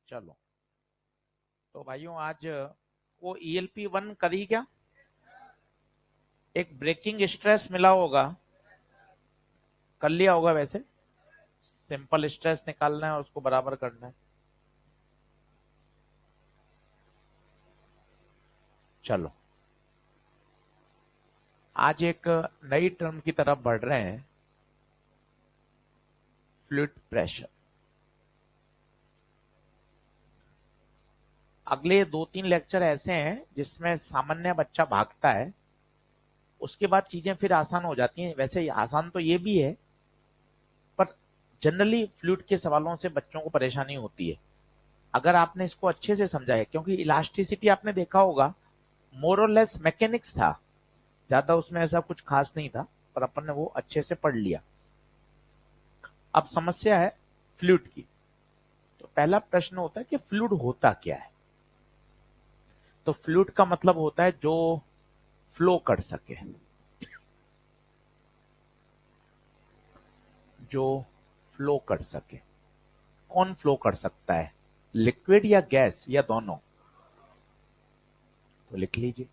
चलो, तो भाइयों आज वो ELP1 करी क्या? एक ब्रेकिंग स्ट्रेस मिला होगा, कर लिया होगा वैसे। सिंपल स्ट्रेस निकालना है और उसको बराबर करना है। चलो, आज एक नई टर्म की तरफ बढ़ रहे हैं, फ्लूइड प्रेशर। अगले 2-3 लेक्चर ऐसे हैं जिसमें सामान्य बच्चा भागता है, उसके बाद चीजें फिर आसान हो जाती हैं। वैसे आसान तो ये भी है, पर जनरली फ्लूइड के सवालों से बच्चों को परेशानी होती है। अगर आपने इसको अच्छे से समझा है, क्योंकि इलास्टिसिटी आपने देखा होगा, मोर और लेस मैकेनिक्स था, ज्यादा उसमें ऐसा कुछ खास नहीं था, पर अपन ने वो अच्छे से पढ़ लिया। अब समस्या है फ्लूइड की। तो पहला प्रश्न होता है कि फ्लूइड होता क्या है। तो फ्लूइड का मतलब होता है जो फ्लो कर सके, जो फ्लो कर सके। कौन फ्लो कर सकता है, लिक्विड या गैस या दोनों? तो लिख लीजिए।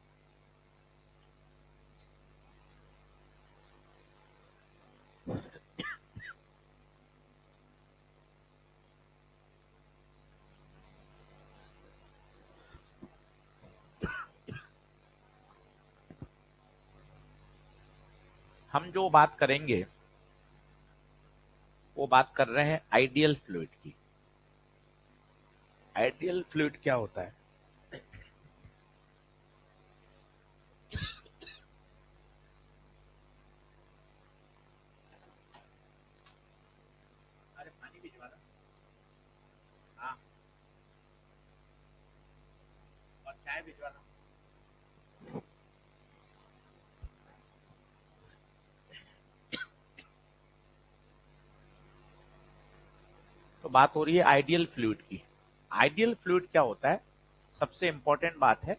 हम जो बात करेंगे वो बात कर रहे हैं आइडियल फ्लूइड की। आइडियल फ्लूइड क्या होता है? अरे पानी भिजवा दो। हाँ, और चाय भिजवा दो। तो बात हो रही है आइडियल फ्लूइड की। आइडियल फ्लूइड क्या होता है? सबसे इंपॉर्टेंट बात है,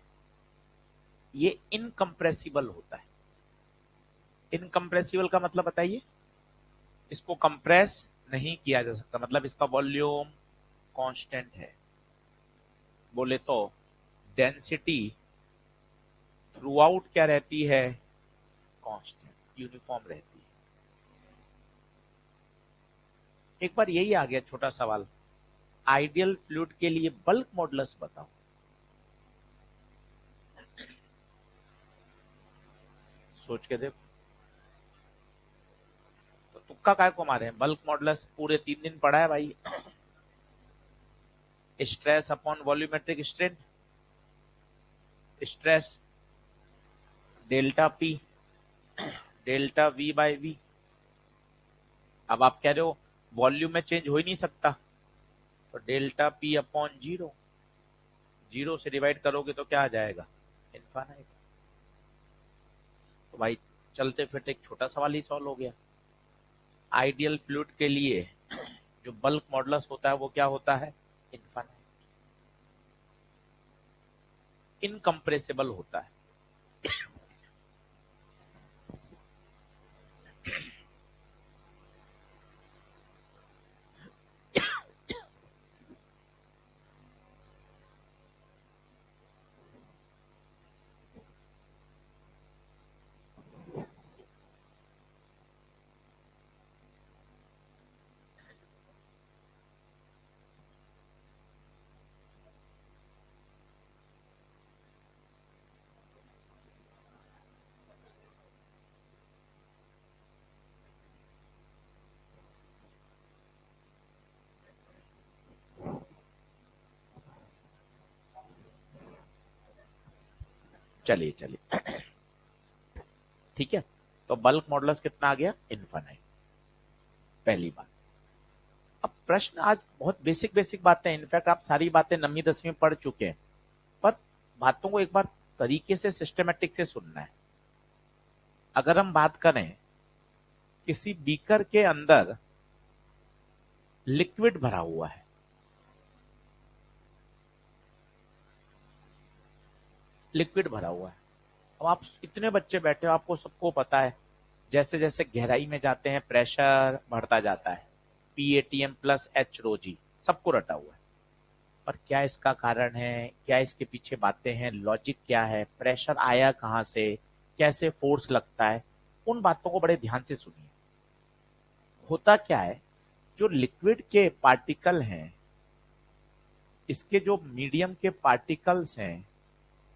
ये इनकम्प्रेसिबल होता है। इनकम्प्रेसिबल का मतलब बताइए। इसको कंप्रेस नहीं किया जा सकता, मतलब इसका वॉल्यूम कांस्टेंट है। बोले तो डेंसिटी थ्रू आउट क्या रहती है? कांस्टेंट, यूनिफॉर्म रहती है। एक बार यही आ गया छोटा सवाल, आइडियल फ्लूइड के लिए बल्क मॉडुलस बताओ। सोच के देखो। तो तुक्का काय को मारे हैं? बल्क मॉडुलस पूरे 3 दिन पढ़ा है भाई। Stress upon volumetric strain, stress delta P delta V by V. अब आप कह रहे हो वॉल्यूम में चेंज हो ही नहीं सकता, तो delta P upon zero, zero से डिवाइड करोगे तो क्या आ जाएगा? इनफाइनाइट। तो भाई चलते फिरते एक छोटा सवाल ही सॉल्व हो गया। आइडियल फ्लूइड के लिए जो बल्क मॉडुलस होता है वो क्या होता है? इनफाइनाइट, इनकम्प्रेसिबल होता है। चलिए चलिए, ठीक है। तो बल्क मॉडुलस कितना आ गया? इनफाइनाइट, पहली बात। अब प्रश्न आज बहुत बेसिक बेसिक बातें हैं, इनफैक्ट आप सारी बातें 9वीं 10वीं में पढ़ चुके हैं, पर बातों को एक बार तरीके से सिस्टमेटिक से सुनना है। अगर हम बात करें, किसी बीकर के अंदर लिक्विड भरा हुआ है, लिक्विड भरा हुआ है। अब आप इतने बच्चे बैठे हो, आपको सबको पता है, जैसे जैसे गहराई में जाते हैं प्रेशर बढ़ता जाता है। PATM प्लस H रो जी, सबको रटा हुआ है। पर क्या इसका कारण है, क्या इसके पीछे बातें हैं, लॉजिक क्या है, प्रेशर आया कहां से, कैसे फोर्स लगता है, उन बातों को बड़े ध्यान से सुनिए। होता क्या है, जो लिक्विड के पार्टिकल हैं, इसके जो मीडियम के पार्टिकल्स हैं,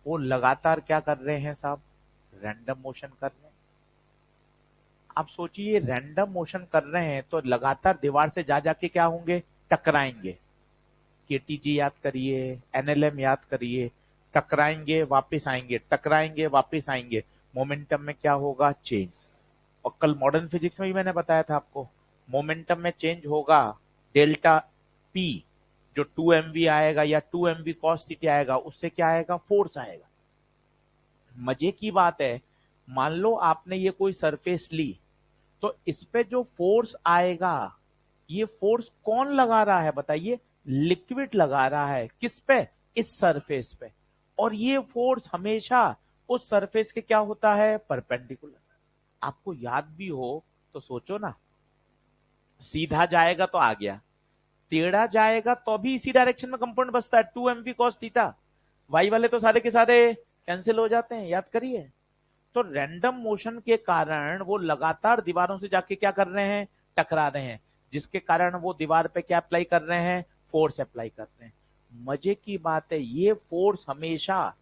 वो लगातार क्या कर रहे हैं साहब, रैंडम मोशन कर रहे हैं। आप सोचिए रैंडम मोशन कर रहे हैं तो लगातार दीवार से जा जाके क्या होंगे, टकराएंगे। केटीजी याद करिए, एनएलएम याद करिए, टकराएंगे वापस आएंगे, टकराएंगे वापस आएंगे, मोमेंटम में क्या होगा, चेंज। और कल मॉडर्न फिजिक्स में भी मैंने बताया था आपको, मोमेंटम में चेंज होगा डेल्टा पी, जो 2mv आएगा या 2mv cos थीटा आएगा, उससे क्या आएगा, फोर्स आएगा। मजे की बात है, मान लो आपने ये कोई सरफेस ली, तो इस पे जो फोर्स आएगा, ये फोर्स कौन लगा रहा है बताइए, लिक्विड लगा रहा है। किस पे, इस सरफेस पे। और ये फोर्स हमेशा उस सरफेस के क्या होता है, परपेंडिकुलर। आपको याद भी हो तो सोचो ना, सीधा जाएगा तो आ गया, टेढ़ा जाएगा तो भी इसी डायरेक्शन में कंपाउंड बसता है, 2mv cos थीटा। वाई वाले तो सारे के सारे कैंसिल हो जाते हैं, याद करिए। तो रैंडम मोशन के कारण वो लगातार दीवारों से जाके क्या कर रहे हैं, टकरा रहे हैं, जिसके कारण वो दीवार पे क्या अप्लाई कर रहे हैं, फोर्स अप्लाई कर रहे हैं। मजे की बात है, ये फोर्स हमेशा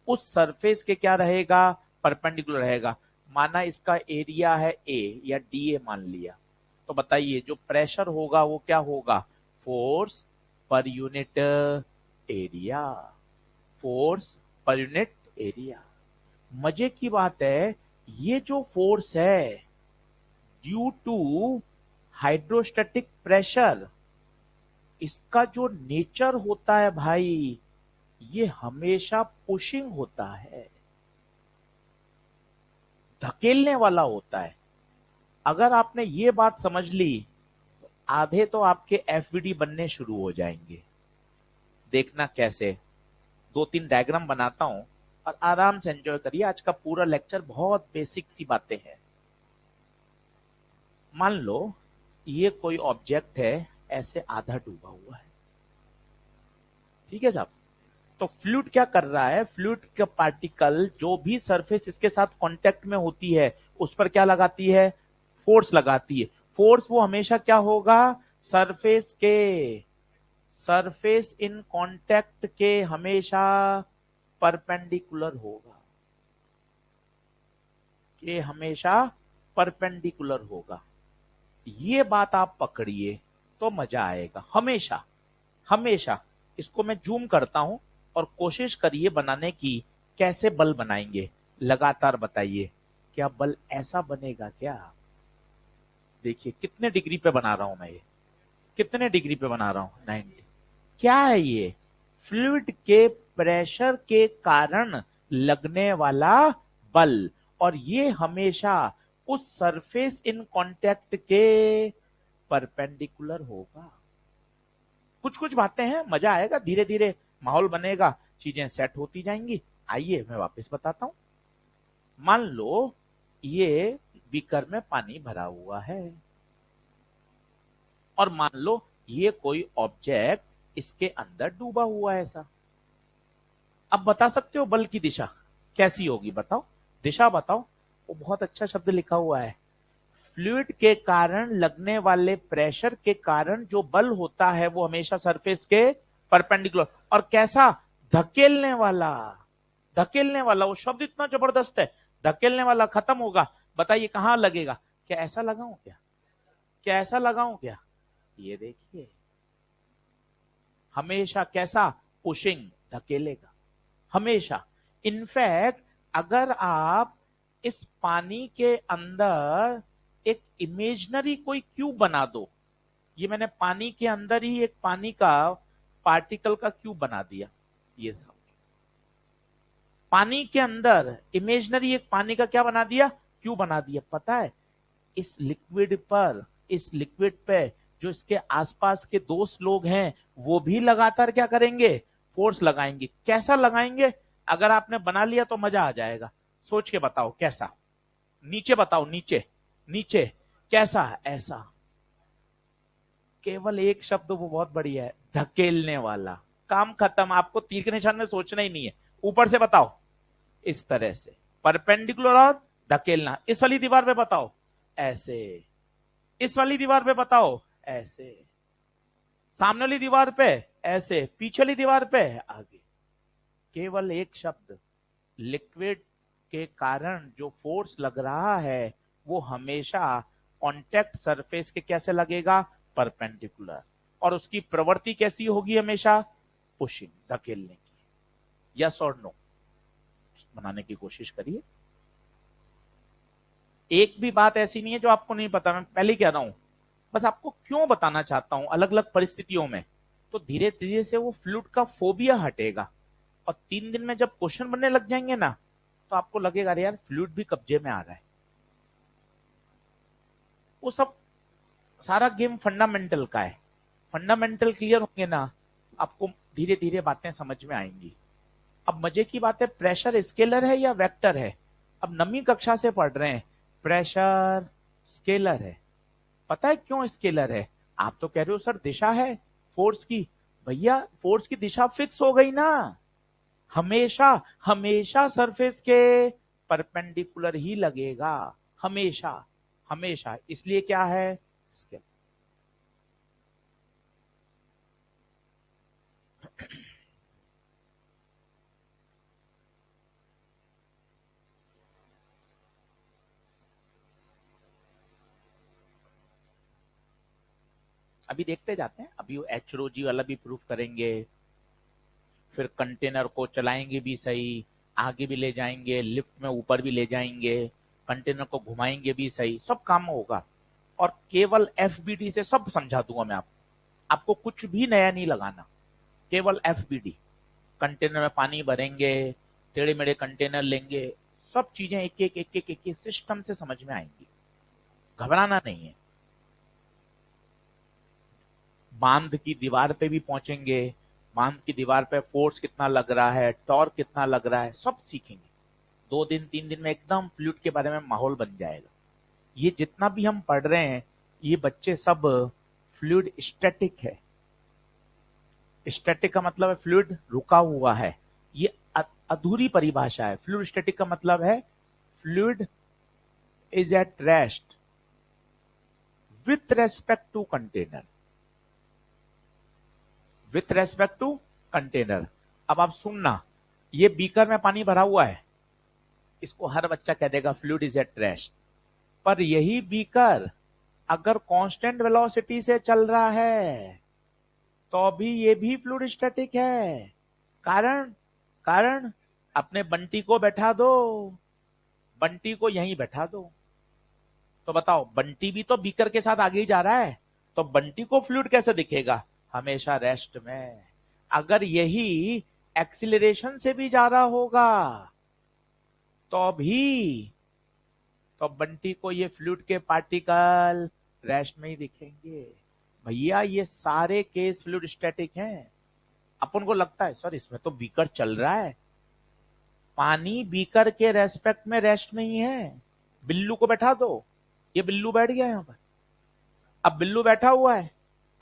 उस सरफेस के क्या रहेगा, परपेंडिकुलर रहेगा। माना इसका एरिया है ए या डी ए मान लिया, तो बताइए जो प्रेशर होगा वो क्या होगा, force per unit area, force per unit area. मजे की बात है, ये जो फोर्स है ड्यू टू हाइड्रोस्टैटिक प्रेशर, इसका जो नेचर होता है भाई, ये हमेशा पुशिंग होता है, धकेलने वाला होता है। अगर आपने ये बात समझ ली, तो आधे तो आपके एफबीडी बनने शुरू हो जाएंगे। देखना कैसे, 2-3 डायग्राम बनाता हूं और आराम से एंजॉय करिए। आज का पूरा लेक्चर बहुत बेसिक सी बातें हैं। मान लो ये कोई ऑब्जेक्ट है, ऐसे आधा डूबा हुआ है, ठीक है साहब। तो फ्लूइड क्या कर रहा है, फ्लूइड का पार्टिकल जो भी सरफेस इसके साथ कांटेक्ट में होती है, उस पर क्या लगाती है, फोर्स लगाती है। फोर्स वो हमेशा क्या होगा, सरफेस के, सरफेस इन कांटेक्ट के हमेशा परपेंडिकुलर होगा, कि हमेशा परपेंडिकुलर होगा। ये बात आप पकड़िए तो मजा आएगा। हमेशा हमेशा, इसको मैं जूम करता हूं और कोशिश करिए बनाने की, कैसे बल बनाएंगे, लगातार बताइए। क्या बल ऐसा बनेगा क्या, देखिए कितने डिग्री पे बना रहा हूं मैं, ये कितने डिग्री पे बना रहा हूं, 90। क्या है ये, फ्लूइड के प्रेशर के कारण लगने वाला बल, और ये हमेशा उस सरफेस इन कांटेक्ट के परपेंडिकुलर होगा। कुछ कुछ बातें हैं, मजा आएगा, धीरे धीरे माहौल बनेगा, चीजें सेट होती जाएंगी। आइए मैं वापस बताता हूं। मान लो ये बीकर में पानी भरा हुआ है, और मान लो ये कोई ऑब्जेक्ट इसके अंदर डूबा हुआ है ऐसा। अब बता सकते हो बल की दिशा कैसी होगी, बताओ, दिशा बताओ। वो बहुत अच्छा शब्द लिखा हुआ है, फ्लूइड के कारण लगने वाले प्रेशर के कारण जो बल होता है वो हमेशा सरफेस के परपेंडिकुलर, और कैसा, धकेलने वाला। धकेलने वाला, वो शब्द इतना जबरदस्त है, धकेलने वाला खत्म होगा। बताइए कहां लगेगा, क्या ऐसा लगाऊं क्या, क्या ऐसा लगाऊं क्या, ये देखिए हमेशा कैसा, पुशिंग, धकेलेगा हमेशा। इनफैक्ट अगर आप इस पानी के अंदर एक इमेजनरी कोई क्यूब बना दो, ये मैंने पानी के अंदर ही एक पानी का पार्टिकल का क्यूब बना दिया, ये सब पानी के अंदर इमेजनरी एक पानी का क्या बना दिया, क्यूब बना दिया। पता है इस लिक्विड पर, इस लिक्विड पे जो इसके आसपास के दोस्त लोग हैं, वो भी लगातार क्या करेंगे, फोर्स लगाएंगे। कैसा लगाएंगे, अगर आपने बना लिया तो मजा आ जाएगा। सोच के बताओ कैसा, नीचे बताओ, नीचे, नीचे कैसा, ऐसा। केवल एक शब्द वो बहुत बढ़िया है, धकेलने वाला। काम खत्म, आपको तीर के निशान में सोचना ही नहीं है। ऊपर से बताओ इस तरह से परपेंडिकुलर और धकेलना। इस वाली दीवार पे बताओ ऐसे, इस वाली दीवार पे बताओ ऐसे, सामने वाली दीवार पे ऐसे, पीछे वाली दीवार पे आगे। केवल एक शब्द, लिक्विड के कारण जो फोर्स लग रहा है वो हमेशा कांटेक्ट सरफेस के कैसे लगेगा, परपेंडिकुलर। और उसकी प्रवृत्ति कैसी होगी, हमेशा पुशिंग, धकेलने की। यस और नो बनाने की कोशिश करिए। एक भी बात ऐसी नहीं है जो आपको नहीं पता, मैं पहले कह रहा हूं, बस आपको क्यों बताना चाहता हूं अलग अलग परिस्थितियों में। तो धीरे धीरे से वो फ्लूइड का फोबिया हटेगा, और 3 दिन में जब क्वेश्चन बनने लग जाएंगे ना, तो आपको लगेगा अरे यार फ्लूइड भी कब्जे में आ रहा है। वो सब सारा गेम फंडामेंटल का है। फंडामेंटल क्लियर होंगे ना, आपको धीरे धीरे बातें समझ में आएंगी। अब मजे की बात है, प्रेशर स्केलर है या वेक्टर है। अब 9वीं कक्षा से पढ़ रहे हैं, प्रेशर स्केलर है। पता है क्यों स्केलर है? आप तो कह रहे हो सर दिशा है फोर्स की। भैया फोर्स की दिशा फिक्स हो गई ना, हमेशा हमेशा सरफेस के परपेंडिकुलर ही लगेगा, हमेशा हमेशा। इसलिए क्या है, स्केलर। अभी देखते जाते हैं, अभी वो एचरोजी वाला भी प्रूफ करेंगे, फिर कंटेनर को चलाएंगे भी सही, आगे भी ले जाएंगे, लिफ्ट में ऊपर भी ले जाएंगे, कंटेनर को घुमाएंगे भी सही, सब काम होगा। और केवल एफबीडी से सब समझा दूंगा मैं आपको कुछ भी नया नहीं लगाना। केवल एफबीडी, कंटेनर में पानी भरेंगे, टेढ़े मेढ़े कंटेनर लेंगे, सब चीजें एक एक सिस्टम से समझ में आएंगी। घबराना नहीं है। बांध की दीवार पे भी पहुंचेंगे, बांध की दीवार पे फोर्स कितना लग रहा है, टॉर्क कितना लग रहा है, सब सीखेंगे। 2 दिन 3 दिन में एकदम फ्लूइड के बारे में माहौल बन जाएगा। ये जितना भी हम पढ़ रहे हैं, ये बच्चे सब फ्लूइड स्टैटिक है। स्टैटिक का मतलब है फ्लूइड रुका हुआ है, ये अधूरी परिभाषा है। फ्लूइड स्टैटिक का मतलब है fluid is at rest with respect to container, with respect to container. अब आप सुनना, ये बीकर में पानी भरा हुआ है, इसको हर बच्चा कह देगा फ्लूइड इज एट रेस्ट। पर यही बीकर अगर कांस्टेंट वेलोसिटी से चल रहा है तो भी ये भी फ्लूइड स्टैटिक है। कारण, कारण अपने बंटी को बैठा दो, बंटी को यहीं बैठा दो, तो बताओ बंटी भी तो बीकर के साथ आगे ही जा रहा है, तो बंटी को फ्लूइड कैसे दिखेगा, हमेशा रेस्ट में। अगर यही एक्सिलरेशन से भी ज्यादा होगा तो भी, तो बंटी को ये फ्लूइड के पार्टिकल रेस्ट में ही दिखेंगे। भैया ये सारे केस फ्लूइड स्टैटिक हैं। अपन को लगता है सर इसमें तो बीकर चल रहा है, पानी बीकर के रेस्पेक्ट में रेस्ट में ही है। बिल्लू को बैठा दो, ये बिल्लू बैठ गया यहां पर, अब बिल्लू बैठा हुआ है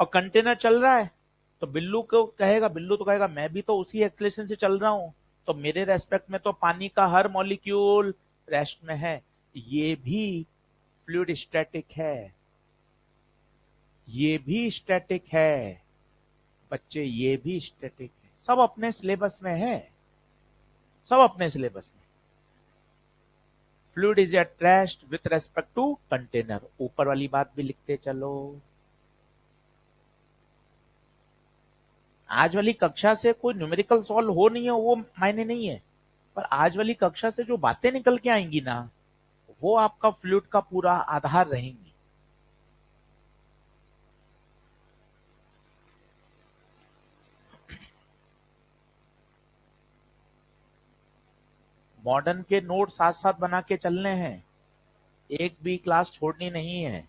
और कंटेनर चल रहा है, तो बिल्लू को कहेगा, बिल्लू तो कहेगा मैं भी तो उसी एक्सलेशन से चल रहा हूं, तो मेरे रेस्पेक्ट में तो पानी का हर मॉलिक्यूल रेस्ट में है। ये भी फ्लूइड स्टैटिक है, ये भी स्टैटिक है बच्चे, ये भी स्टैटिक है। सब अपने सिलेबस में है, सब अपने सिलेबस में। Fluid is at rest with respect to container, ऊपर वाली बात भी लिखते चलो। आज वाली कक्षा से कोई न्यूमेरिकल सॉल्व हो नहीं हो वो मायने नहीं है, पर आज वाली कक्षा से जो बातें निकल के आएंगी ना, वो आपका फ्लूइड का पूरा आधार रहेंगी। मॉडर्न के नोट साथ साथ बना के चलने हैं, एक भी क्लास छोड़नी नहीं है,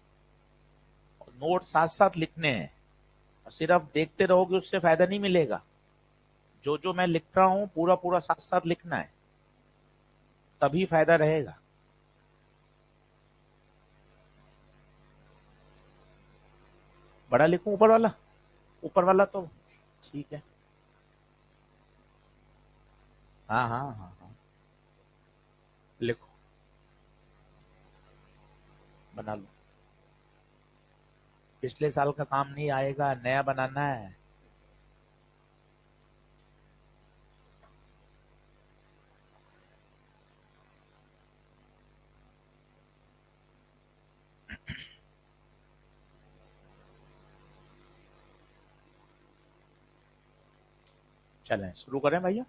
नोट साथ साथ लिखने हैं। और सिर्फ देखते रहोगे उससे फायदा नहीं मिलेगा। जो जो मैं लिख रहा हूं पूरा पूरा साथ साथ लिखना है, तभी फायदा रहेगा। बड़ा लिखूं ऊपर वाला? ऊपर वाला तो ठीक है। हाँ हाँ हाँ हाँ, लिखो, बना लो। पिछले साल का काम नहीं आएगा, नया बनाना है। चलें शुरू करें भैया।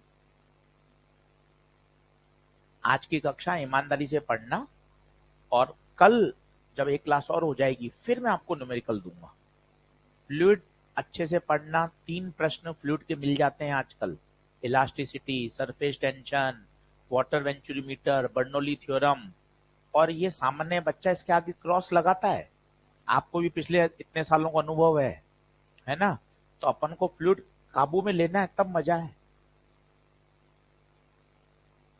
आज की कक्षा ईमानदारी से पढ़ना, और कल जब एक क्लास और हो जाएगी फिर मैं आपको न्यूमेरिकल दूंगा। फ्लूइड अच्छे से पढ़ना, 3 प्रश्न फ्लूइड के मिल जाते हैं आजकल। Elasticity, surface tension, water venturimeter, Bernoulli theorem. और ये सामान्य बच्चा इसके आगे क्रॉस लगाता है। आपको भी पिछले इतने सालों का अनुभव है ना? तो अपन को फ्लूइड काबू में लेना है, तब मजा है।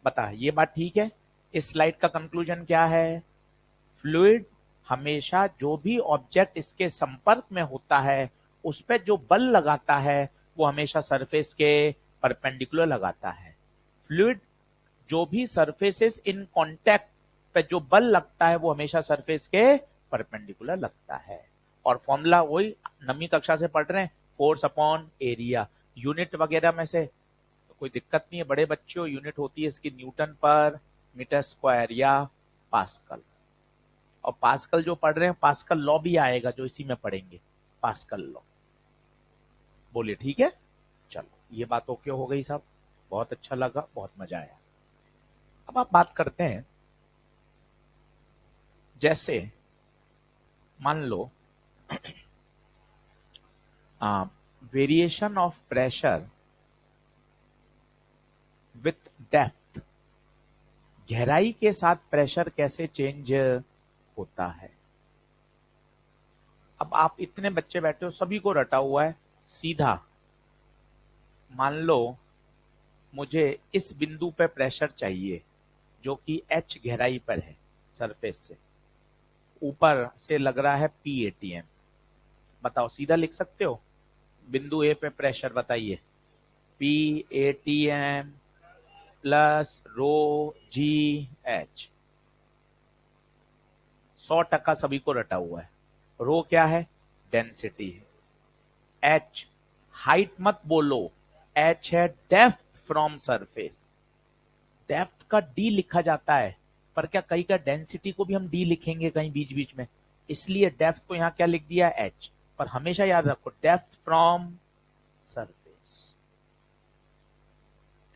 बता, ये बात ठीक है? इस स्लाइड का कंक्लूजन क्या है? फ्लूइड हमेशा जो भी ऑब्जेक्ट इसके संपर्क में होता है उस पर जो बल लगाता है वो हमेशा सरफेस के परपेंडिकुलर लगाता है। फ्लूइड जो भी सरफेसेस इन कांटेक्ट पे जो बल लगता है वो हमेशा सरफेस के परपेंडिकुलर लगता है। और फॉर्मूला वही नवीं कक्षा से पढ़ रहे हैं, फोर्स अपॉन एरिया। यूनिट वगैरह में से तो कोई दिक्कत नहीं है, बड़े बच्चों यूनिट होती है इसकी न्यूटन पर मीटर स्क्वायर या पास्कल। और पास्कल जो पढ़ रहे हैं, पास्कल लॉ भी आएगा जो इसी में पढ़ेंगे, पास्कल लॉ। बोलिए ठीक है? चलो ये बात ओके हो गई साहब, बहुत अच्छा लगा, बहुत मजा आया। अब आप बात करते हैं, जैसे मान लो variation of pressure with depth, गहराई के साथ प्रेशर कैसे चेंज होता है। अब आप इतने बच्चे बैठे हो, सभी को रटा हुआ है सीधा। मान लो मुझे इस बिंदु पे प्रेशर चाहिए जो कि h गहराई पर है, सरफेस से ऊपर से लग रहा है P ATM। बताओ, सीधा लिख सकते हो? बिंदु ए पे प्रेशर बताइए, P ATM plus rho g H. 100% सभी को रटा हुआ है। रो क्या है? डेंसिटी है। एच हाइट मत बोलो, एच है डेप्थ फ्रॉम सरफेस। डेप्थ का डी लिखा जाता है, पर क्या कहीं का डेंसिटी को भी हम डी लिखेंगे कहीं बीच बीच में, इसलिए डेप्थ को यहां क्या लिख दिया? एच। पर हमेशा याद रखो डेप्थ फ्रॉम सरफेस,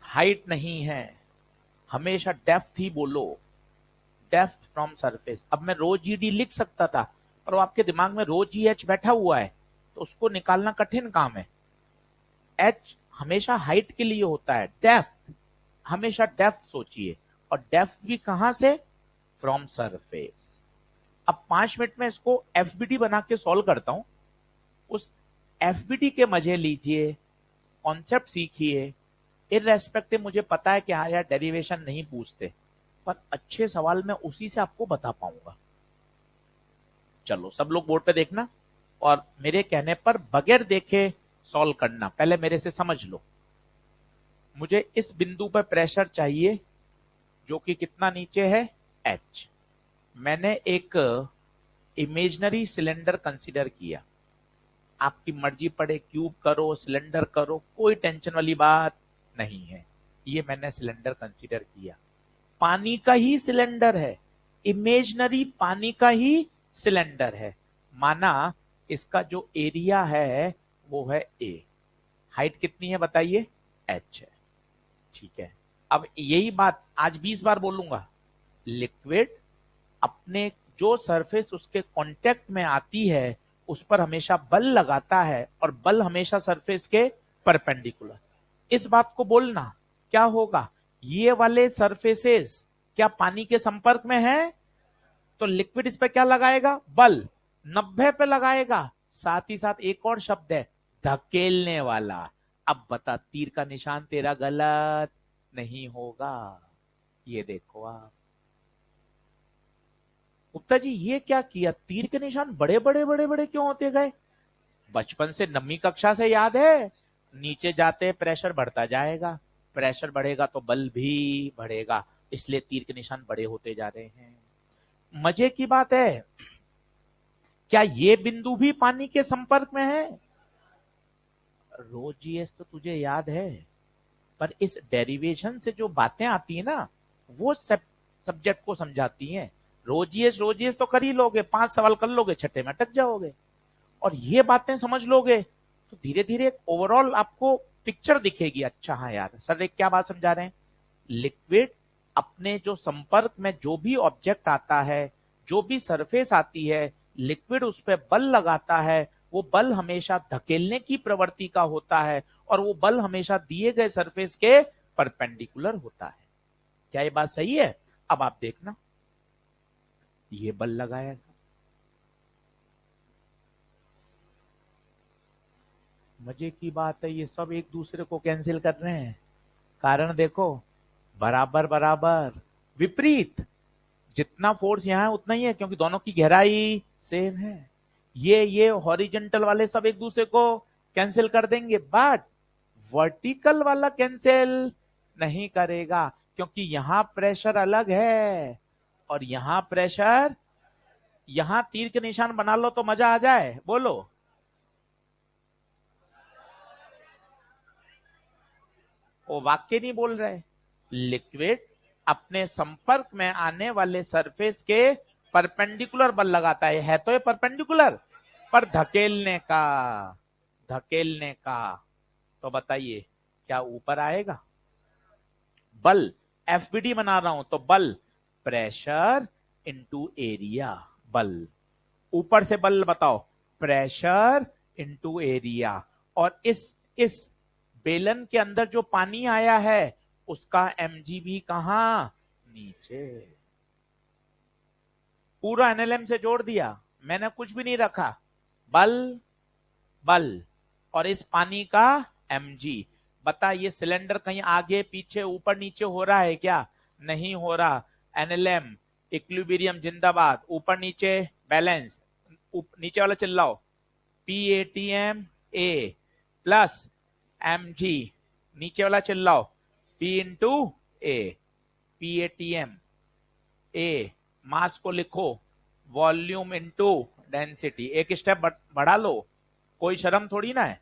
हाइट नहीं है, हमेशा डेप्थ ही बोलो, डेप्थ फ्रॉम सरफेस। अब मैं रो जी डी लिख सकता था, पर वो आपके दिमाग में रो जी एच बैठा हुआ है तो उसको निकालना कठिन काम है। एच हमेशा हाइट के लिए होता है, डेप्थ हमेशा डेप्थ सोचिए, और डेप्थ भी कहां से? From surface. अब 5 मिनट में इसको एफबीडी बना के सॉल्व करता हूं। उस एफबीडी के मजे लीजिए, कॉन्सेप्ट सीखिए। इररेस्पेक्टिव मुझे पता है कि हाँ यार डेरिवेशन नहीं पूछते, पर अच्छे सवाल मैं उसी से आपको बता पाऊंगा। चलो सब लोग बोर्ड पे देखना, और मेरे कहने पर बगैर देखे सॉल्व करना। पहले मेरे से समझ लो, मुझे इस बिंदु पर प्रेशर चाहिए जो कि कितना नीचे है? एच। मैंने एक इमेजनरी सिलेंडर कंसीडर किया, आपकी मर्जी पड़े क्यूब करो सिलेंडर करो, कोई टेंशन वाली बात नहीं है। ये मैंने सिलेंडर कंसीडर किया, पानी का ही सिलेंडर है, इमेजनरी पानी का ही सिलेंडर है। माना इसका जो एरिया है वो है ए, हाइट कितनी है बताइए? एच है। ठीक है, अब यही बात आज 20 बार बोलूंगा। लिक्विड अपने जो सरफेस उसके कांटेक्ट में आती है उस पर हमेशा बल लगाता है, और बल हमेशा सरफेस के परपेंडिकुलर। इस बात को बोलना, क्या होगा? ये वाले सरफेसेस क्या पानी के संपर्क में है? तो लिक्विड इस पे क्या लगाएगा? बल 90 पे लगाएगा। साथ ही साथ एक और शब्द है, धकेलने वाला। अब बता, तीर का निशान तेरा गलत नहीं होगा। ये देखो आप, गुप्ता जी ये क्या किया? तीर के निशान बड़े बड़े बड़े बड़े क्यों होते गए? बचपन से नवीं कक्षा से याद है, नीचे जाते प्रेशर बढ़ता जाएगा, प्रेशर बढ़ेगा तो बल भी बढ़ेगा, इसलिए तीर के निशान बड़े होते जा रहे हैं। मजे की बात है, क्या ये बिंदु भी पानी के संपर्क में है? रो जीएस तो तुझे याद है, पर इस डेरिवेशन से जो बातें आती है ना, वो सब सब्जेक्ट को समझाती हैं। रोजीएस तो कर ही लोगे, 5 सवाल कर लोगे, छठे में अटक जाओगे। और ये बातें समझ लोगे तो धीरे धीरे ओवरऑल आपको पिक्चर दिखेगी। अच्छा हाँ यार, सर एक क्या बात समझा रहे हैं, लिक्विड अपने जो संपर्क में जो भी ऑब्जेक्ट आता है, जो भी सरफेस आती है, लिक्विड उस पर बल लगाता है, वो बल हमेशा धकेलने की प्रवृत्ति का होता है, और वो बल हमेशा दिए गए सरफेस के परपेंडिकुलर होता है। क्या ये बात सही है? अब आप देखना, ये बल लगाया, मजे की बात है, ये सब एक दूसरे को कैंसिल कर रहे हैं। कारण देखो, बराबर बराबर विपरीत, जितना फोर्स यहां है उतना ही है, क्योंकि दोनों की गहराई सेम है। ये हॉरिजेंटल वाले सब एक दूसरे को कैंसिल कर देंगे, बट वर्टिकल वाला कैंसिल नहीं करेगा, क्योंकि यहां प्रेशर अलग है और यहां प्रेशर, यहां तीर के निशान बना लो तो मजा आ जाए, बोलो। वो वाक्य नहीं बोल रहे। लिक्विड अपने संपर्क में आने वाले सरफेस के परपेंडिकुलर बल लगाता है तो ये परपेंडिकुलर, पर धकेलने का तो बताइए क्या ऊपर आएगा? बल, एफबीडी बना रहा हूं तो बल प्रेशर इंटू एरिया, बल ऊपर से बल बताओ, प्रेशर इंटू एरिया। और इस बेलन के अंदर जो पानी आया है उसका mg भी कहां? नीचे। पूरा एनएलएम से जोड़ दिया, मैंने कुछ भी नहीं रखा, बल बल और इस पानी का mg। बता ये सिलेंडर कहीं आगे पीछे ऊपर नीचे हो रहा है क्या? नहीं हो रहा। एनएलएम इक्विलिब्रियम जिंदाबाद, ऊपर नीचे बैलेंस, नीचे वाला चिल्लाओ, PATM A प्लस mg, नीचे वाला चिल्लाओ, P into A, PATM A, मास को लिखो वॉल्यूम इंटू डेंसिटी, एक स्टेप बढ़ा लो, कोई शर्म थोड़ी ना है,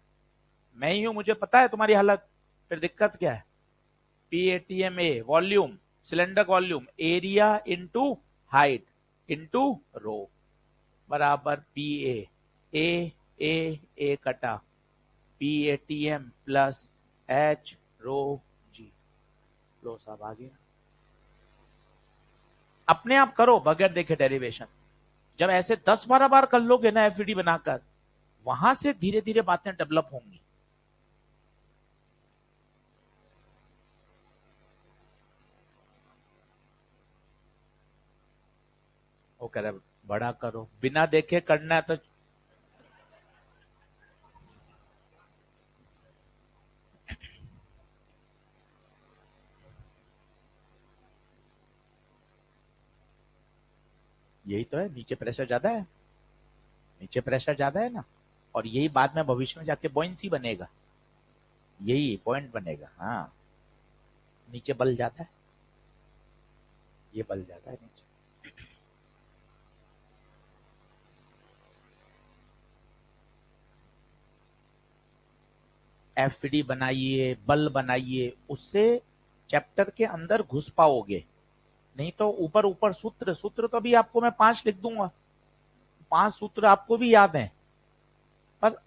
मैं ही हूं, मुझे पता है तुम्हारी हालत, फिर दिक्कत क्या है? PATM A volume, cylinder volume, area into height into rho बराबर PA, ए कटा PATM प्लस H रो G। लो साहब आ गया। अपने आप करो बगैर देखे डेरिवेशन, जब ऐसे 10-12 बार कर लोगे ना एफईडी बनाकर, वहां से धीरे धीरे बातें डेवलप होंगी। वो कह रहा बड़ा करो, बिना देखे करना है तो यही तो है, नीचे प्रेशर ज्यादा है, नीचे प्रेशर ज्यादा है ना, और यही बाद में भविष्य में जाके बॉइंसी बनेगा, यही पॉइंट बनेगा। हाँ, नीचे बल जाता है, ये बल जाता है नीचे। एफडी बनाइए, बल बनाइए, उससे चैप्टर के अंदर घुस पाओगे। नहीं तो ऊपर ऊपर सूत्र सूत्र तो अभी आपको मैं 5 लिख दूंगा, 5 सूत्र आपको भी याद है, पर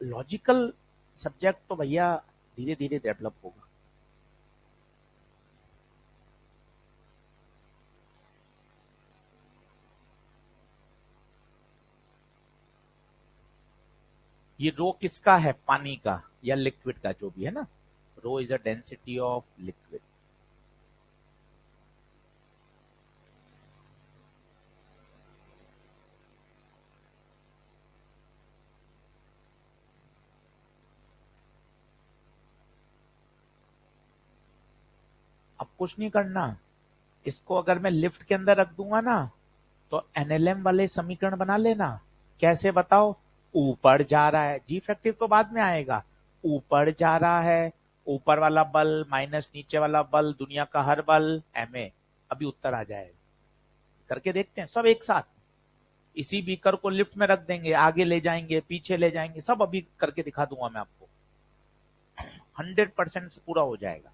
लॉजिकल सब्जेक्ट तो भैया धीरे धीरे डेवलप होगा। ये रो किसका है? पानी का या लिक्विड का, जो भी है ना। Rho is a density of liquid. अब कुछ नहीं करना, इसको अगर मैं लिफ्ट के अंदर रख दूंगा ना, तो एनएलएम वाले समीकरण बना लेना। कैसे बताओ? ऊपर जा रहा है, जी फैक्टिव तो बाद में आएगा, ऊपर जा रहा है ऊपर वाला बल माइनस नीचे वाला बल, दुनिया का हर बल ma। अभी उत्तर आ जाएगा, करके देखते हैं सब एक साथ। इसी बीकर को लिफ्ट में रख देंगे, आगे ले जाएंगे, पीछे ले जाएंगे, सब अभी करके दिखा दूंगा मैं आपको। 100% से पूरा हो जाएगा।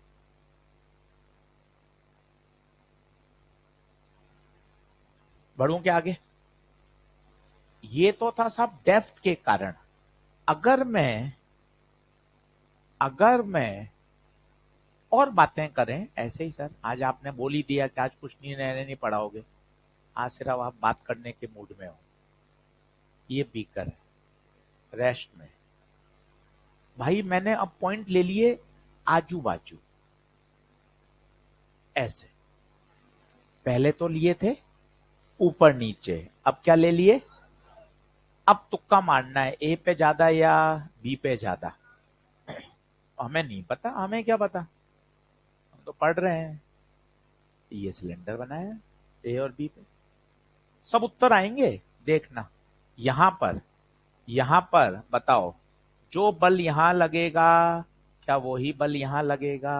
बढ़ूं क्या आगे? ये तो था साहब डेप्थ के कारण। अगर मैं और बातें करें ऐसे ही, सर आज आपने बोल ही दिया कि आज कुछ नहीं पढ़ाओगे, आज सिर्फ आप बात करने के मूड में हो। ये बीकर है रेस्ट में। भाई मैंने अब पॉइंट ले लिए आजू बाजू ऐसे, पहले तो लिए थे ऊपर नीचे, अब क्या ले लिए? अब तुक्का मारना है, ए पे ज्यादा या बी पे ज्यादा। हमें नहीं पता, हमें क्या पता, हम तो पढ़ रहे हैं। ये सिलेंडर बनाया ए और बी पे, सब उत्तर आएंगे देखना। यहां पर बताओ, जो बल यहां लगेगा क्या वही बल यहां लगेगा?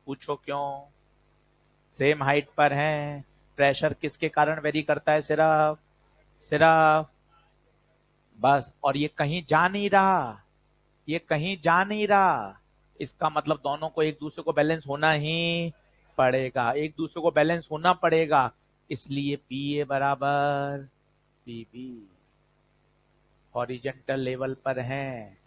पूछो क्यों? सेम हाइट पर हैं। प्रेशर किसके कारण वेरी करता है? सिर्फ बस। और ये कहीं जा नहीं रहा, ये कहीं जा नहीं रहा। इसका मतलब दोनों को एक दूसरे को बैलेंस होना ही पड़ेगा, एक दूसरे को बैलेंस होना पड़ेगा। इसलिए पी ए बराबर पी बी, हॉरिजेंटल लेवल पर हैं।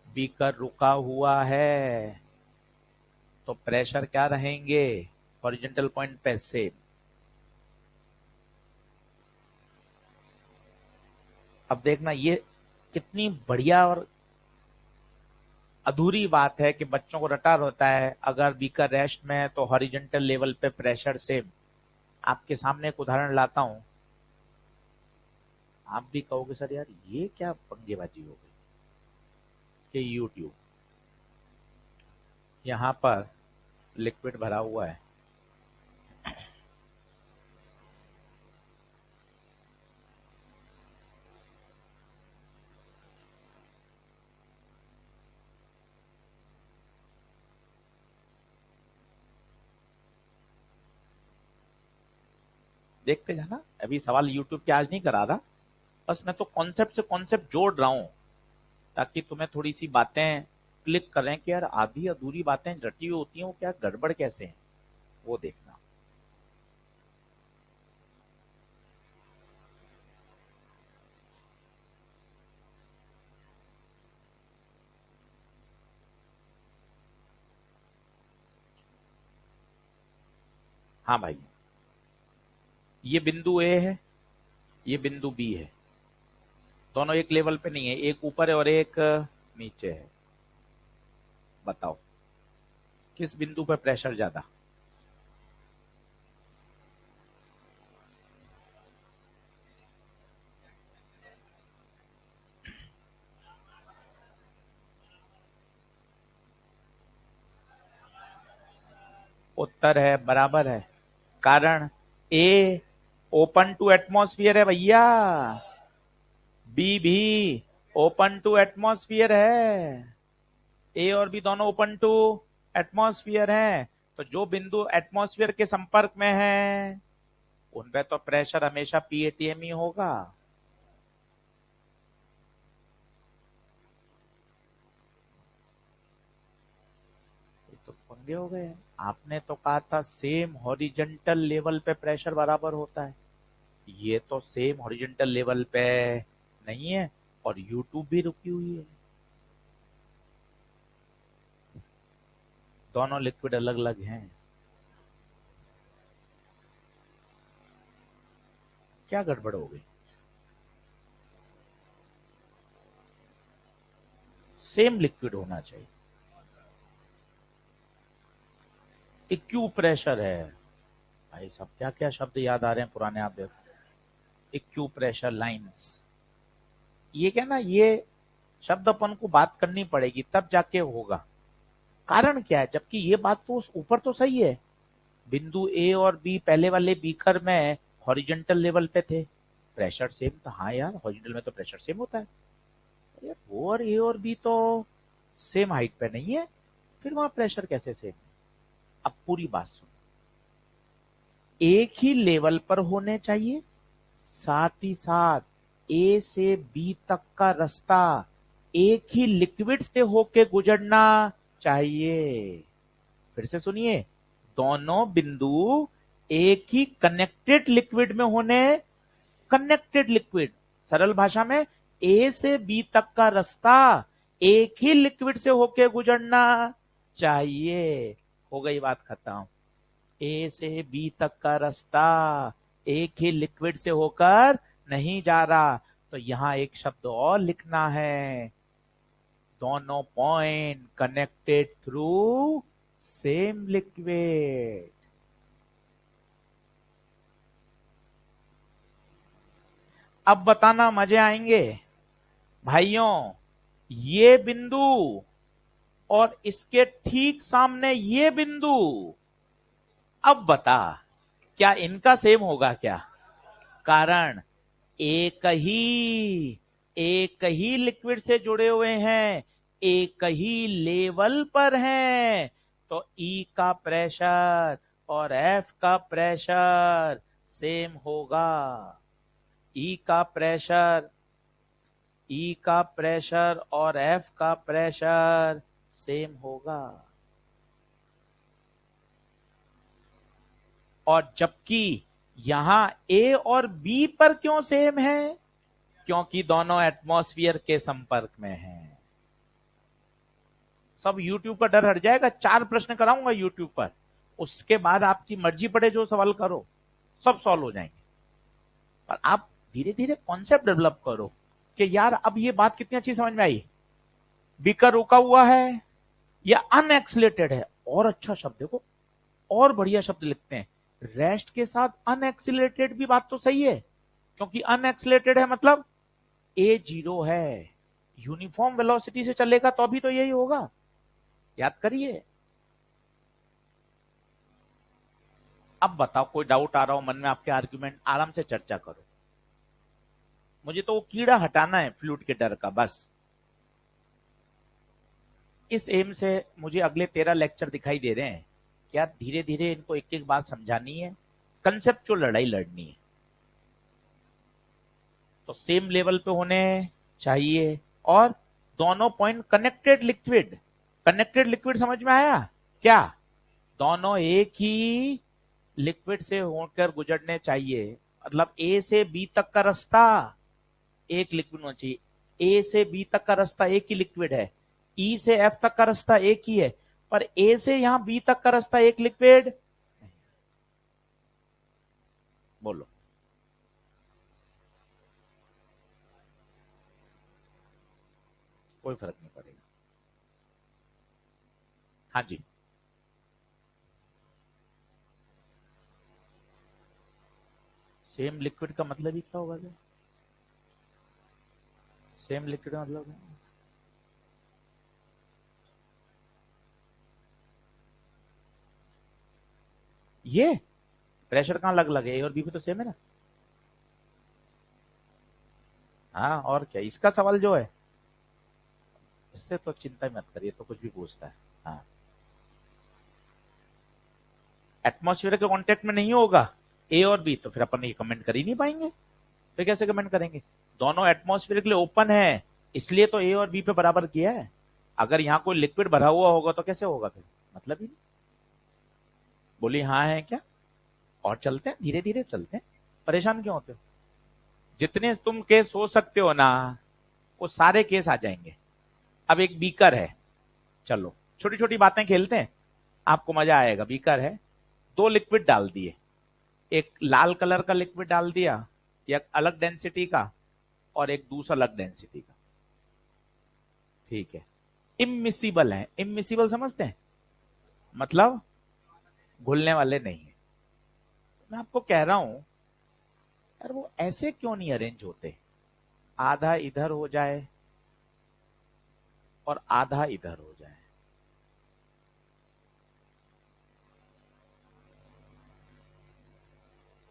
बीकर रुका हुआ है तो प्रेशर क्या रहेंगे? हॉरिजेंटल पॉइंट पे सेम। अब देखना ये कितनी बढ़िया और अधूरी बात है कि बच्चों को रटा होता है। अगर बीकर रेस्ट में है तो हॉरिजेंटल लेवल पे प्रेशर सेम। आपके सामने एक उदाहरण लाता हूं, आप भी कहोगे सर यार ये क्या पंगेबाजी हो गई। कि यूट्यूब, यहां पर लिक्विड भरा हुआ है, देखते जाना। अभी सवाल यूट्यूब पे आज नहीं करा रहा, बस मैं तो कॉन्सेप्ट से कॉन्सेप्ट जोड़ रहा हूं ताकि तुम्हें थोड़ी सी बातें क्लिक करें कि यार आधी अधूरी बातें रटी हुई होती हैं, वो क्या गड़बड़ कैसे है वो देखना। हाँ भाई, ये बिंदु ए है, ये बिंदु बी है, दोनों एक लेवल पे नहीं है, एक ऊपर है और एक नीचे है। बताओ किस बिंदु पर प्रेशर ज्यादा? उत्तर है बराबर है। कारण ए ओपन टू एटमॉस्फियर है भैया, बी भी ओपन टू एटमॉस्फियर है। ए और बी दोनों ओपन टू एटमॉस्फियर हैं। तो जो बिंदु एटमॉस्फियर के संपर्क में है उन पे तो प्रेशर हमेशा पीएटीएम ही होगा। ये तो पंगे हो गए। आपने तो कहा था सेम हॉरिजेंटल लेवल पे प्रेशर बराबर होता है, ये तो सेम हॉरिजेंटल लेवल पे नहीं है और यूट्यूब भी रुकी हुई है। दोनों लिक्विड अलग अलग हैं, क्या गड़बड़ हो गई? सेम लिक्विड होना चाहिए। इक्यू प्रेशर है भाई साहब, क्या क्या शब्द याद आ रहे हैं पुराने, आप देखो। इक्यू प्रेशर लाइंस, ये क्या ना, ये शब्द अपन को बात करनी पड़ेगी तब जाके होगा। कारण क्या है, जबकि ये बात तो उस ऊपर तो सही है, बिंदु ए और बी पहले वाले बीकर में हॉरिजेंटल लेवल पे थे, प्रेशर सेम था। हाँ यार हॉरिजेंटल में तो प्रेशर सेम होता है, ये O और A और B तो सेम हाइट पे नहीं है, फिर वहां प्रेशर कैसे सेम है? अब पूरी बात सुनो, एक ही लेवल पर होने चाहिए, साथ ही साथ ए से बी तक का रास्ता एक ही लिक्विड से होके गुजरना चाहिए। फिर से सुनिए, दोनों बिंदु एक ही कनेक्टेड लिक्विड में होने, कनेक्टेड लिक्विड, सरल भाषा में ए से बी तक का रास्ता एक ही लिक्विड से होके गुजरना चाहिए। हो गई बात खत्म। ए से बी तक का रास्ता एक ही लिक्विड से होकर नहीं जा रहा, तो यहां एक शब्द और लिखना है, दोनों point connected through same liquid. अब बताना मजे आएंगे भाइयों, ये बिंदु और इसके ठीक सामने ये बिंदु, अब बता क्या इनका सेम होगा क्या? कारण एक ही लिक्विड से जुड़े हुए हैं, एक ही लेवल पर हैं, तो ई का प्रेशर और एफ का प्रेशर सेम होगा। ई का प्रेशर, ई का प्रेशर और एफ का प्रेशर सेम होगा। और जबकि यहां ए और बी पर क्यों सेम है? क्योंकि दोनों एटमॉस्फेयर के संपर्क में हैं। सब यूट्यूब का डर हट जाएगा, 4 प्रश्न कराऊंगा यूट्यूब पर, उसके बाद आपकी मर्जी पड़े जो सवाल करो, सब सॉल्व हो जाएंगे। पर आप धीरे धीरे कॉन्सेप्ट डेवलप करो कि यार अब ये बात कितनी अच्छी समझ में आई, बीकर रुका हुआ है या अनएक्सिलेटेड है। और अच्छा शब्द देखो, और बढ़िया शब्द लिखते हैं, रेस्ट के साथ अनएक्सिलेटेड भी बात तो सही है, क्योंकि अनएक्सिलेटेड है मतलब ए जीरो है, यूनिफॉर्म वेलोसिटी से चलेगा तो अभी तो यही होगा, याद करिए। अब बताओ कोई डाउट आ रहा हो मन में आपके, आर्ग्यूमेंट आराम से चर्चा करो, मुझे तो वो कीड़ा हटाना है फ्लूइड के डर का बस। इस एम से मुझे अगले 13 लेक्चर दिखाई दे रहे हैं, क्या धीरे धीरे इनको एक एक बात समझानी है, कंसेप्चुअल लड़ाई लड़नी है। तो सेम लेवल पे होने चाहिए और दोनों point connected liquid, connected liquid समझ में आया क्या? दोनों एक ही लिक्विड से होकर गुजरने चाहिए, मतलब ए से बी तक का रास्ता एक लिक्विड होना चाहिए। ए से बी तक का रास्ता एक ही लिक्विड है, ई से एफ तक का रास्ता एक ही है, पर ए से यहां बी तक का रास्ता एक लिक्विड। बोलो, कोई फर्क नहीं पड़ेगा। हाँ जी, सेम लिक्विड का मतलब ही क्या होगा? सेम लिक्विड का मतलब ये प्रेशर कहां अलग अलग है, ए और बी पे तो सेम है ना। हाँ और क्या, इसका सवाल जो है, इससे तो चिंता मत करिए, तो कुछ भी पूछता है। हाँ, एटमॉस्फेयर के कांटेक्ट में नहीं होगा ए और बी, तो फिर अपन ये कमेंट कर ही नहीं पाएंगे, फिर कैसे कमेंट करेंगे? दोनों एटमॉस्फेयर के लिए ओपन है, इसलिए तो ए और बी पे बराबर किया है। अगर यहां कोई लिक्विड भरा हुआ होगा तो कैसे होगा फिर, मतलब ही नहीं। बोली हाँ है क्या? और चलते हैं, धीरे धीरे चलते हैं, परेशान क्यों होते हो? जितने तुम केस सोच सकते हो ना, वो सारे केस आ जाएंगे। अब एक बीकर है, चलो छोटी छोटी बातें खेलते हैं, आपको मजा आएगा। बीकर है, 2 लिक्विड डाल दिए, एक लाल कलर का लिक्विड डाल दिया, या अलग डेंसिटी का, और एक दूसरा अलग डेंसिटी का, ठीक है। इमिसिबल है, इमिसिबल समझते हैं, मतलब घुलने वाले नहीं है। मैं आपको कह रहा हूं यार, वो ऐसे क्यों नहीं अरेंज होते, आधा इधर हो जाए और आधा इधर हो जाए।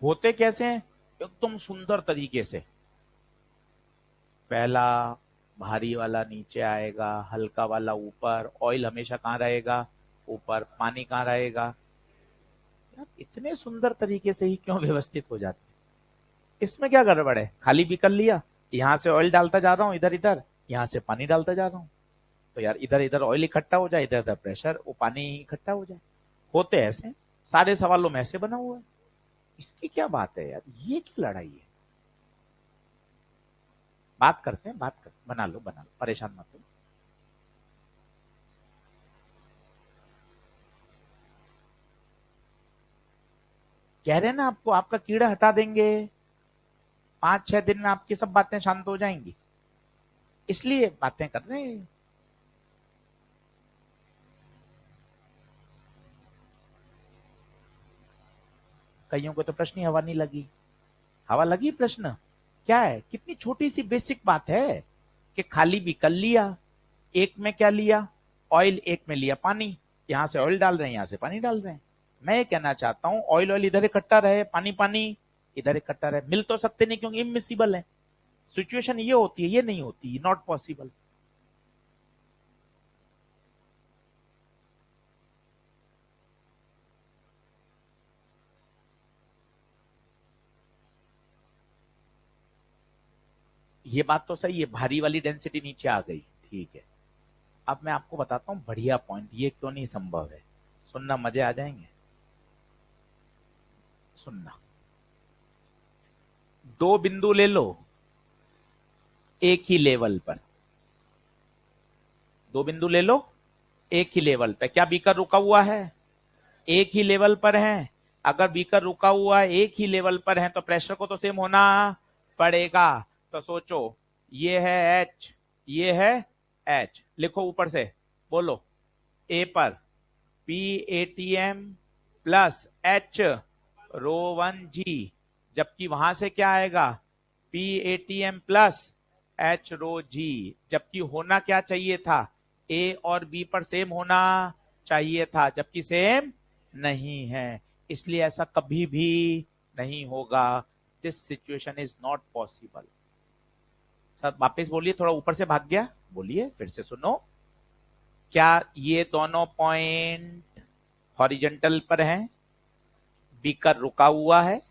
होते कैसे हैं? एकदम सुंदर तरीके से, पहला भारी वाला नीचे आएगा, हल्का वाला ऊपर, ऑयल हमेशा कहाँ रहेगा, ऊपर, पानी कहाँ रहेगा। यार इतने सुंदर तरीके से ही क्यों व्यवस्थित हो जाते हैं? इसमें क्या गड़बड़ है, खाली भी कर लिया, यहाँ से ऑयल डालता जा रहा हूँ इधर इधर, यहाँ से पानी डालता जा रहा हूँ, तो यार इधर इधर ऑयल इकट्ठा हो जाए, इधर इधर प्रेशर वो पानी इकट्ठा हो जाए। होते ऐसे हैं। सारे सवालों में ऐसे बना हुआ है। इसकी क्या बात है यार, ये क्या लड़ाई है? बात करते हैं, बात करते, बना लो, परेशान मत हो। कह रहे हैं ना आपको, आपका कीड़ा हटा देंगे, 5-6 दिन में आपकी सब बातें शांत हो जाएंगी, इसलिए बातें कर रहे हैं। कईयों को तो प्रश्न ही हवा नहीं लगी। हवा लगी प्रश्न? क्या है, कितनी छोटी सी बेसिक बात है कि खाली भी कर लिया, एक में क्या लिया, ऑयल, एक में लिया पानी, यहां से ऑयल डाल रहे हैं, यहां से पानी डाल रहे हैं। मैं ये कहना चाहता हूं, ऑयल ऑयल इधर इकट्ठा रहे, पानी पानी इधर इकट्ठा रहे, मिल तो सकते नहीं क्योंकि इमिसिबल है। सिचुएशन ये होती है, ये नहीं होती, नॉट पॉसिबल। ये बात तो सही है, भारी वाली डेंसिटी नीचे आ गई, ठीक है। अब मैं आपको बताता हूं बढ़िया पॉइंट, ये क्यों नहीं संभव है। सुनना, मजे आ जाएंगे, सुनना। दो बिंदु ले लो एक ही लेवल पर, दो बिंदु ले लो एक ही लेवल पे, क्या बीकर रुका हुआ है, एक ही लेवल पर है। अगर बीकर रुका हुआ है, एक ही लेवल पर है, तो प्रेशर को तो सेम होना पड़ेगा। तो सोचो, ये है एच, ये है एच, लिखो ऊपर से, बोलो, ए पर P A T M plus H rho one G, जबकि वहां से क्या आएगा, P A T M plus H rho G, जबकि होना क्या चाहिए था, ए और बी पर सेम होना चाहिए था, जबकि सेम नहीं है, इसलिए ऐसा कभी भी नहीं होगा। This situation is not possible. Sir वापिस बोलिए, थोड़ा ऊपर से भाग गया, बोलिए फिर से सुनो। क्या ये दोनों पॉइंट हॉरिजेंटल पर हैं, बीकर रुका हुआ है?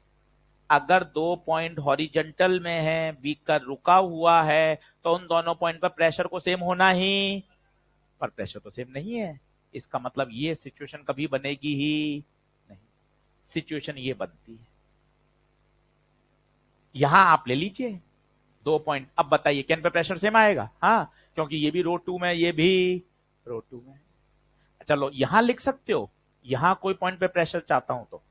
अगर दो पॉइंट हॉरिजेंटल में है, बीकर रुका हुआ है, तो उन दोनों पॉइंट पर प्रेशर को सेम होना ही, पर प्रेशर तो सेम नहीं है, इसका मतलब ये सिचुएशन कभी बनेगी ही नहीं। सिचुएशन ये बनती है, यहां आप ले लीजिए दो पॉइंट, अब बताइए कैन पे प्रेशर सेम आएगा? हाँ, क्योंकि ये भी रो टू में, ये भी रो टू में। चलो यहां लिख सकते हो, यहां कोई पॉइंट पे प्रेशर चाहता हूं तो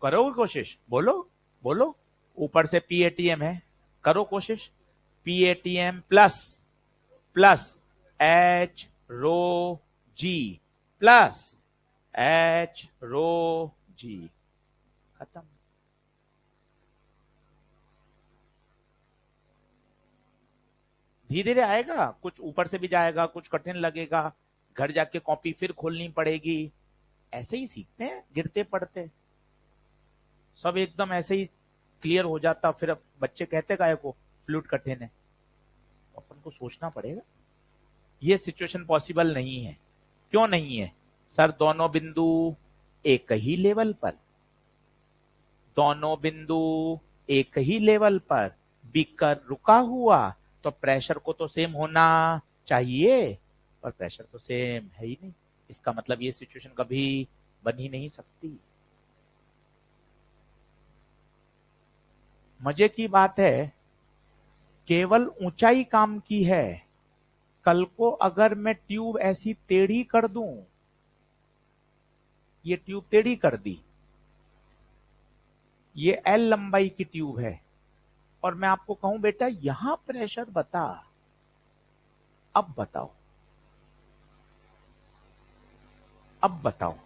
करो कोशिश, बोलो बोलो। ऊपर से पीएटीएम है, करो कोशिश, पीएटीएम प्लस प्लस एच रो जी प्लस एच रो जी, खत्म। धीरे धीरे आएगा, कुछ ऊपर से भी जाएगा, कुछ कठिन लगेगा, घर जाके कॉपी फिर खोलनी पड़ेगी। ऐसे ही सीखते हैं गिरते पड़ते, सब एकदम ऐसे ही क्लियर हो जाता, फिर अब बच्चे कहते काय को फ्लूइड कठिन है, अपन को सोचना पड़ेगा। ये सिचुएशन पॉसिबल नहीं है। क्यों नहीं है? सर दोनों बिंदु एक ही लेवल पर, दोनों बिंदु एक ही लेवल पर, बीकर रुका हुआ, तो प्रेशर को तो सेम होना चाहिए, पर प्रेशर तो सेम है ही नहीं, इसका मतलब ये सिचुएशन कभी बन ही नहीं सकती। मजे की बात है, केवल ऊंचाई काम की है। कल को अगर मैं ट्यूब ऐसी टेढ़ी कर दूं, ये ट्यूब टेढ़ी कर दी, ये एल लंबाई की ट्यूब है, और मैं आपको कहूं बेटा यहां प्रेशर बता, अब बताओ, अब बताओ,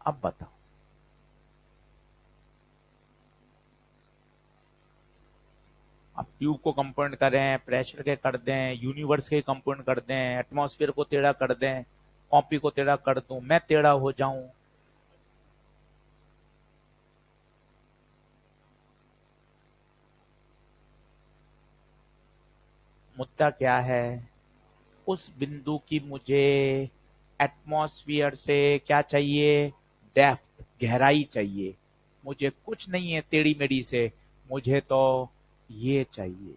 अब बताओ। अब ट्यूब को कंपाउंड करें, प्रेशर के कर दें, यूनिवर्स के कंपाउंड कर दें, एटमॉस्फेयर को टेढ़ा कर दें, कॉपी को टेढ़ा कर दूं, मैं टेढ़ा हो जाऊं। मुद्दा क्या है? उस बिंदु की मुझे एटमॉस्फियर से क्या चाहिए? डेप्थ, गहराई चाहिए। मुझे कुछ नहीं है टेढ़ी मेढ़ी से, मुझे तो ये चाहिए।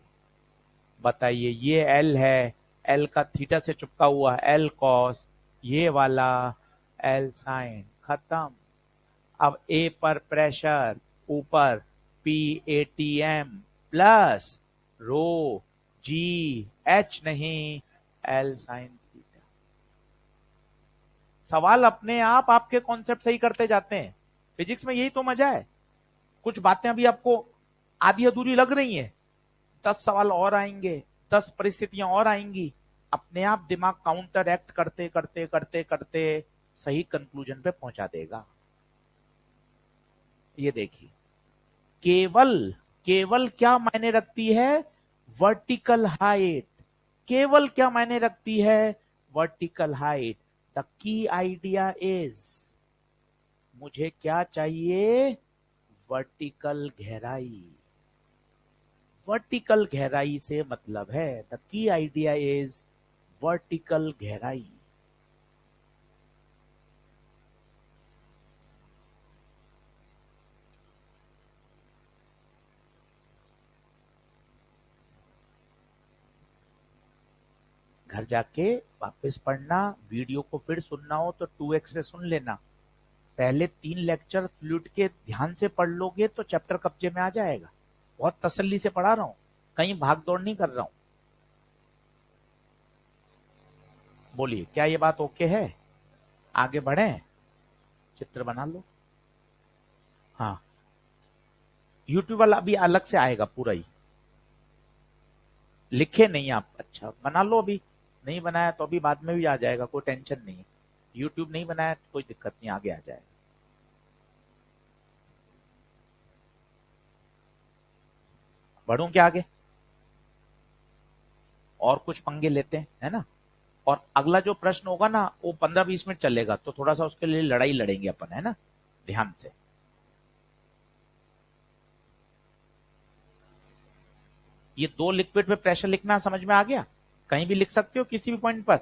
बताइए, ये एल है, एल का थीटा से चिपका हुआ एल कॉस, ये वाला एल साइन, खत्म। अब ए पर प्रेशर ऊपर P A T M plus rho g h नहीं, एल साइन थीटा। सवाल अपने आप आपके कॉन्सेप्ट सही करते जाते हैं। फिजिक्स में यही तो मजा है। कुछ बातें अभी आपको आधी अधूरी लग रही हैं, 10 सवाल और आएंगे, 10 परिस्थितियां और आएंगी, अपने आप दिमाग काउंटर एक्ट करते करते करते करते सही कंक्लूजन पे पहुंचा देगा। ये देखिए, केवल केवल क्या मायने रखती है? Vertical height. केवल क्या मायने रखती है? Vertical height. The key idea is, मुझे क्या चाहिए? वर्टिकल गहराई। वर्टिकल गहराई से मतलब है, the key idea is vertical गहराई। घर जाके वापस पढ़ना, वीडियो को फिर सुनना हो तो 2x में सुन लेना। पहले 3 लेक्चर फ्लूइड के ध्यान से पढ़ लोगे तो चैप्टर कब्जे में आ जाएगा। बहुत तसल्ली से पढ़ा रहा हूं, कहीं भाग दौड़ नहीं कर रहा हूं। बोलिए, क्या ये बात ओके है? आगे बढ़े, चित्र बना लो। हाँ, यूट्यूब वाला अभी अलग से आएगा पूरा ही। लिखे नहीं आप? अच्छा, बना लो अभी। नहीं बनाया तो अभी बाद में भी आ जाएगा, कोई टेंशन नहीं है। यूट्यूब नहीं बनाया तो कोई दिक्कत नहीं, आगे आ जाएगा। बढ़ूं क्या आगे? और कुछ पंगे लेते हैं, है ना? और अगला जो प्रश्न होगा ना, वो 15-20 मिनट चलेगा, तो थोड़ा सा उसके लिए लड़ाई लड़ेंगे अपन, है ना? ध्यान से। ये 2 लिक्विड पे प्रेशर लिखना समझ में आ गया? कहीं भी लिख सकते हो किसी भी पॉइंट पर।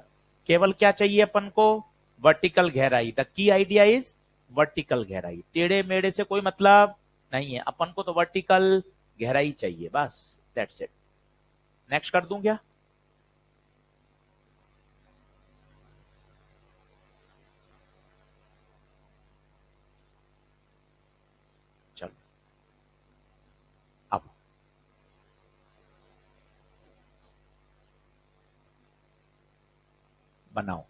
केवल क्या चाहिए अपन को? वर्टिकल गहराई। The key idea is vertical गहराई। टेढ़े मेढ़े से कोई मतलब नहीं है, अपन को तो वर्टिकल गहराई चाहिए, बस। That's it. नेक्स्ट कर दूं क्या? चलो, अब बनाओ।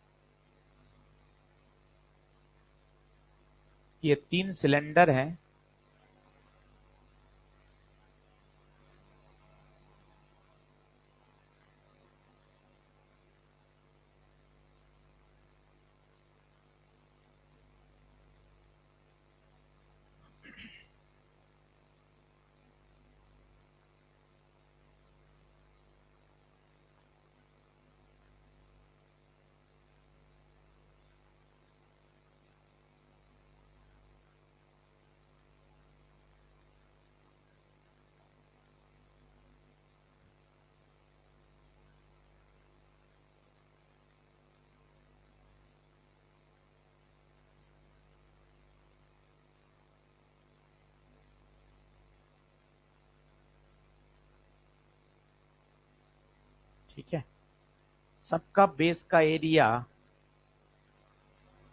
ये 3 सिलेंडर हैं। ठीक है, सबका बेस का एरिया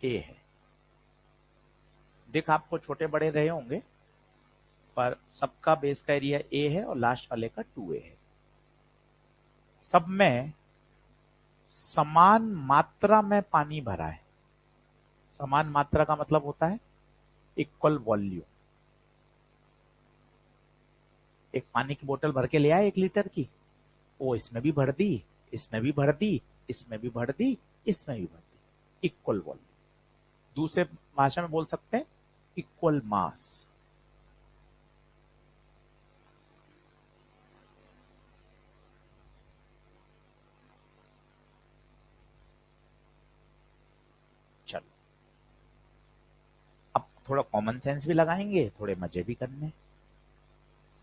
ए है। देख, आपको छोटे बड़े रहे होंगे, पर सबका बेस का एरिया ए है और लास्ट वाले का 2a है। सब में समान मात्रा में पानी भरा है। समान मात्रा का मतलब होता है इक्वल वॉल्यूम। एक पानी की बोतल भर के ले आए 1 लीटर की, वो इसमें भी भर दी, इसमें भी भर दी, इसमें भी भर दी, इसमें भी भर दी, इक्वल वॉल्यूम। दूसरे भाषा में बोल सकते हैं इक्वल मास। थोड़ा कॉमन सेंस भी लगाएंगे, थोड़े मजे भी करने।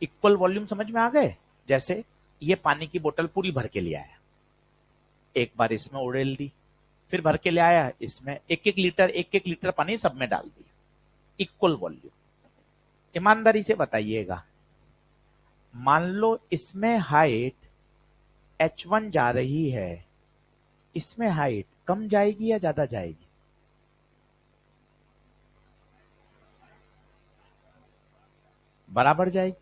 इक्वल वॉल्यूम समझ में आ गए? जैसे ये पानी की बोतल पूरी भर के ले आया, एक बार इसमें उड़ेल दी, फिर भर के ले आया, इसमें एक एक लीटर पानी सब में डाल दी। Equal volume. ईमानदारी से बताइएगा, मान लो इसमें हाइट h1 जा रही है, इसमें हाइट कम जाएगी या ज्यादा जाएगी? बराबर जाएगी।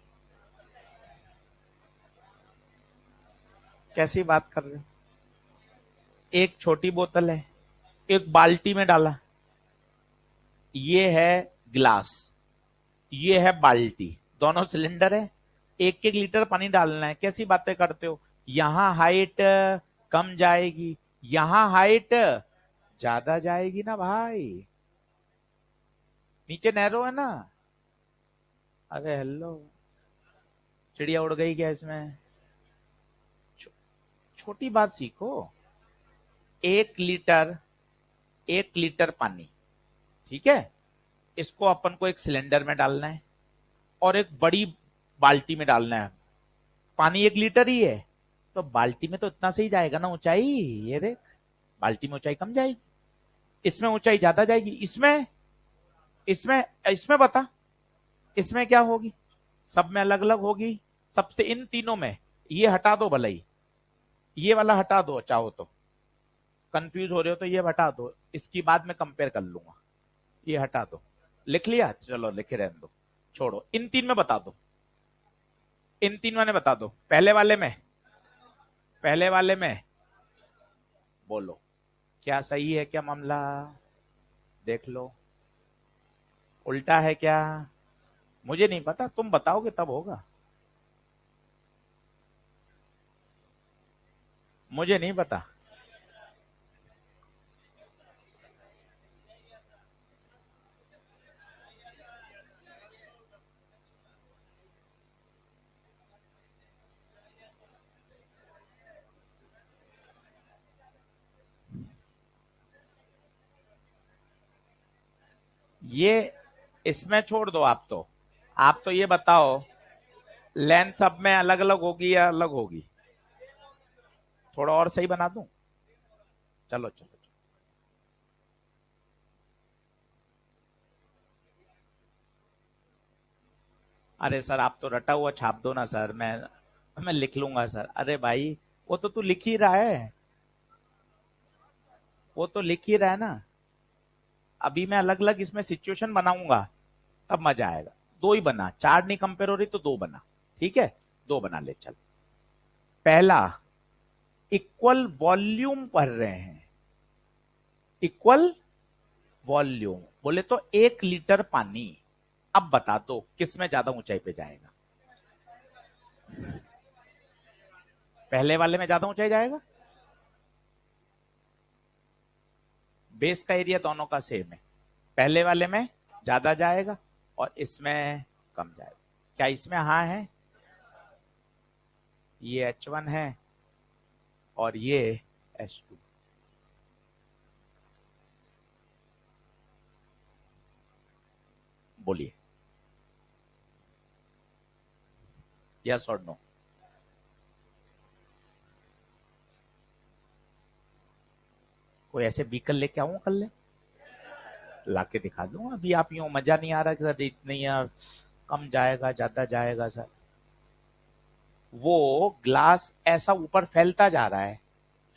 कैसी बात कर रहे हो? एक छोटी बोतल है, एक बाल्टी में डाला, ये है ग्लास, ये है बाल्टी, दोनों सिलेंडर है, एक एक लीटर पानी डालना है। कैसी बातें करते हो? यहां हाइट कम जाएगी, यहां हाइट ज्यादा जाएगी ना भाई। नीचे नैरो है ना। अरे हेलो, चिड़िया उड़ गई क्या इसमें? छो, छोटी बात सीखो। एक लीटर, एक लीटर पानी, ठीक है, इसको अपन को एक सिलेंडर में डालना है और एक बड़ी बाल्टी में डालना है। पानी 1 लीटर ही है, तो बाल्टी में तो इतना सही जाएगा ना ऊंचाई। ये देख, बाल्टी में ऊंचाई कम जाएगी, इसमें ऊंचाई ज्यादा जाएगी। इसमें इसमें इसमें बता, इसमें क्या होगी? सब में अलग अलग होगी। सबसे इन तीनों में ये हटा दो, भले ही ये वाला हटा दो, चाहो तो। कंफ्यूज हो रहे हो तो ये हटा दो, इसकी बाद में कंपेयर कर लूंगा। ये हटा दो। लिख लिया? चलो लिखे रहने दो, छोड़ो। इन तीन में बता दो, इन तीन में बता दो। पहले वाले में, पहले वाले में बोलो क्या सही है, क्या मामला? देख लो, उल्टा है क्या? मुझे नहीं पता, तुम बताओगे तब होगा। मुझे नहीं पता। ये इसमें छोड़ दो आप तो। आप तो ये बताओ, लेंथ सब में अलग अलग होगी या अलग होगी? थोड़ा और सही बना दूं? चलो चलो चलो। अरे सर, आप तो रटा हुआ छाप दो ना सर, मैं लिख लूंगा सर। अरे भाई, वो तो तू लिख ही रहा है, वो तो लिख ही रहा है ना। अभी मैं अलग अलग इसमें सिचुएशन बनाऊंगा, तब मजा आएगा। दो ही बना, चार नहीं कंपेयर हो रही तो दो बना, ठीक है? दो बना ले चल। पहला, इक्वल वॉल्यूम पढ़ रहे हैं। इक्वल वॉल्यूम बोले तो 1 लीटर पानी। अब बता दो किस में ज्यादा ऊंचाई पे जाएगा? पहले वाले में ज्यादा ऊंचाई जाएगा। बेस का एरिया दोनों का सेम है, पहले वाले में ज्यादा जाएगा और इसमें कम जाएगा। क्या इसमें हाँ है? ये H1 है और ये H2। बोलिए यस और नो। कोई ऐसे बीकल लेके आऊं कल ले, लाके दिखा दूं? अभी आप यूं मजा नहीं आ रहा कि सर इतनी यार कम जाएगा ज्यादा जाएगा सर। वो ग्लास ऐसा ऊपर फैलता जा रहा है,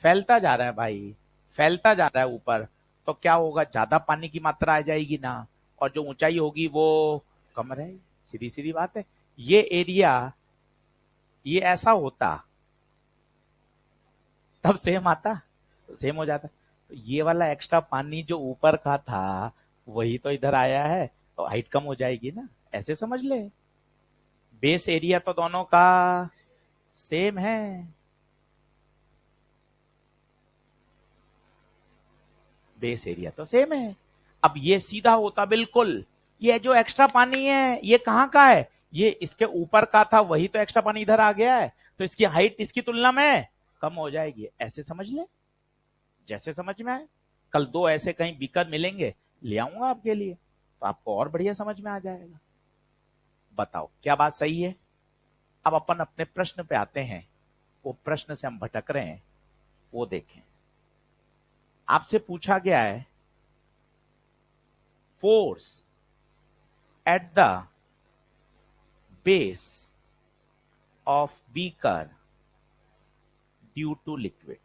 फैलता जा रहा है भाई, फैलता जा रहा है ऊपर, तो क्या होगा? ज्यादा पानी की मात्रा आ जाएगी ना, और जो ऊंचाई होगी वो कम रहेगी। सीधी सीधी बात है। ये एरिया, ये ऐसा होता तब सेम आता, तो सेम हो जाता। तो ये वाला एक्स्ट्रा पानी जो ऊपर का था वही तो इधर आया है, तो हाइट कम हो जाएगी ना, ऐसे समझ ले। बेस एरिया तो दोनों का सेम है। बेस एरिया तो सेम है। अब ये सीधा होता बिल्कुल, ये जो एक्स्ट्रा पानी है ये कहाँ का है? ये इसके ऊपर का था, वही तो एक्स्ट्रा पानी इधर आ गया है, तो इसकी हाइट इसकी तुलना में कम हो जाएगी। ऐसे समझ ले, जैसे समझ में आए। कल दो ऐसे कहीं बीकर मिलेंगे, ले आऊंगा आपके लिए। तो आपको और बढ़िया समझ में आ जाएगा। बताओ क्या बात सही है? अब अपन अपने प्रश्न पे आते हैं। वो प्रश्न से हम भटक रहे हैं, वो देखें। आपसे पूछा गया है force at the base of beaker due to liquid.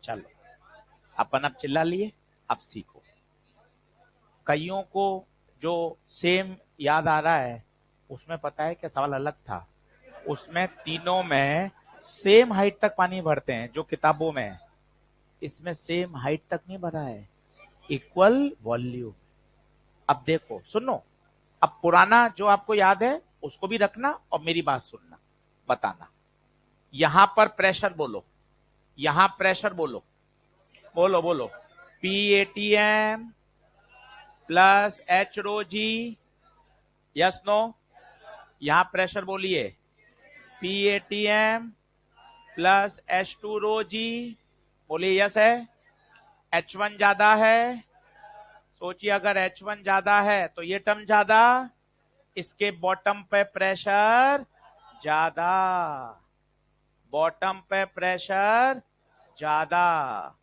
चलो अपन अब चिल्ला लिए, अब सीखो। कईयों को जो सेम याद आ रहा है, उसमें पता है क्या सवाल अलग था? उसमें तीनों में सेम हाइट तक पानी भरते हैं जो किताबों में है। इसमें सेम हाइट तक नहीं भरा है, इक्वल वॉल्यूम। अब देखो सुनो, अब पुराना जो आपको याद है उसको भी रखना और मेरी बात सुनना, बताना। यहां पर प्रेशर बोलो, यहां प्रेशर बोलो, बोलो बोलो। PATM प्लस एच रो जी, यस नो? यहां प्रेशर बोलिए, PATM प्लस H2 रो जी, बोलिए यस है। H1 ज्यादा है, सोचिए अगर H1 ज्यादा है तो ये टर्म ज्यादा, इसके बॉटम पे प्रेशर ज्यादा, बॉटम पे प्रेशर ज्यादा।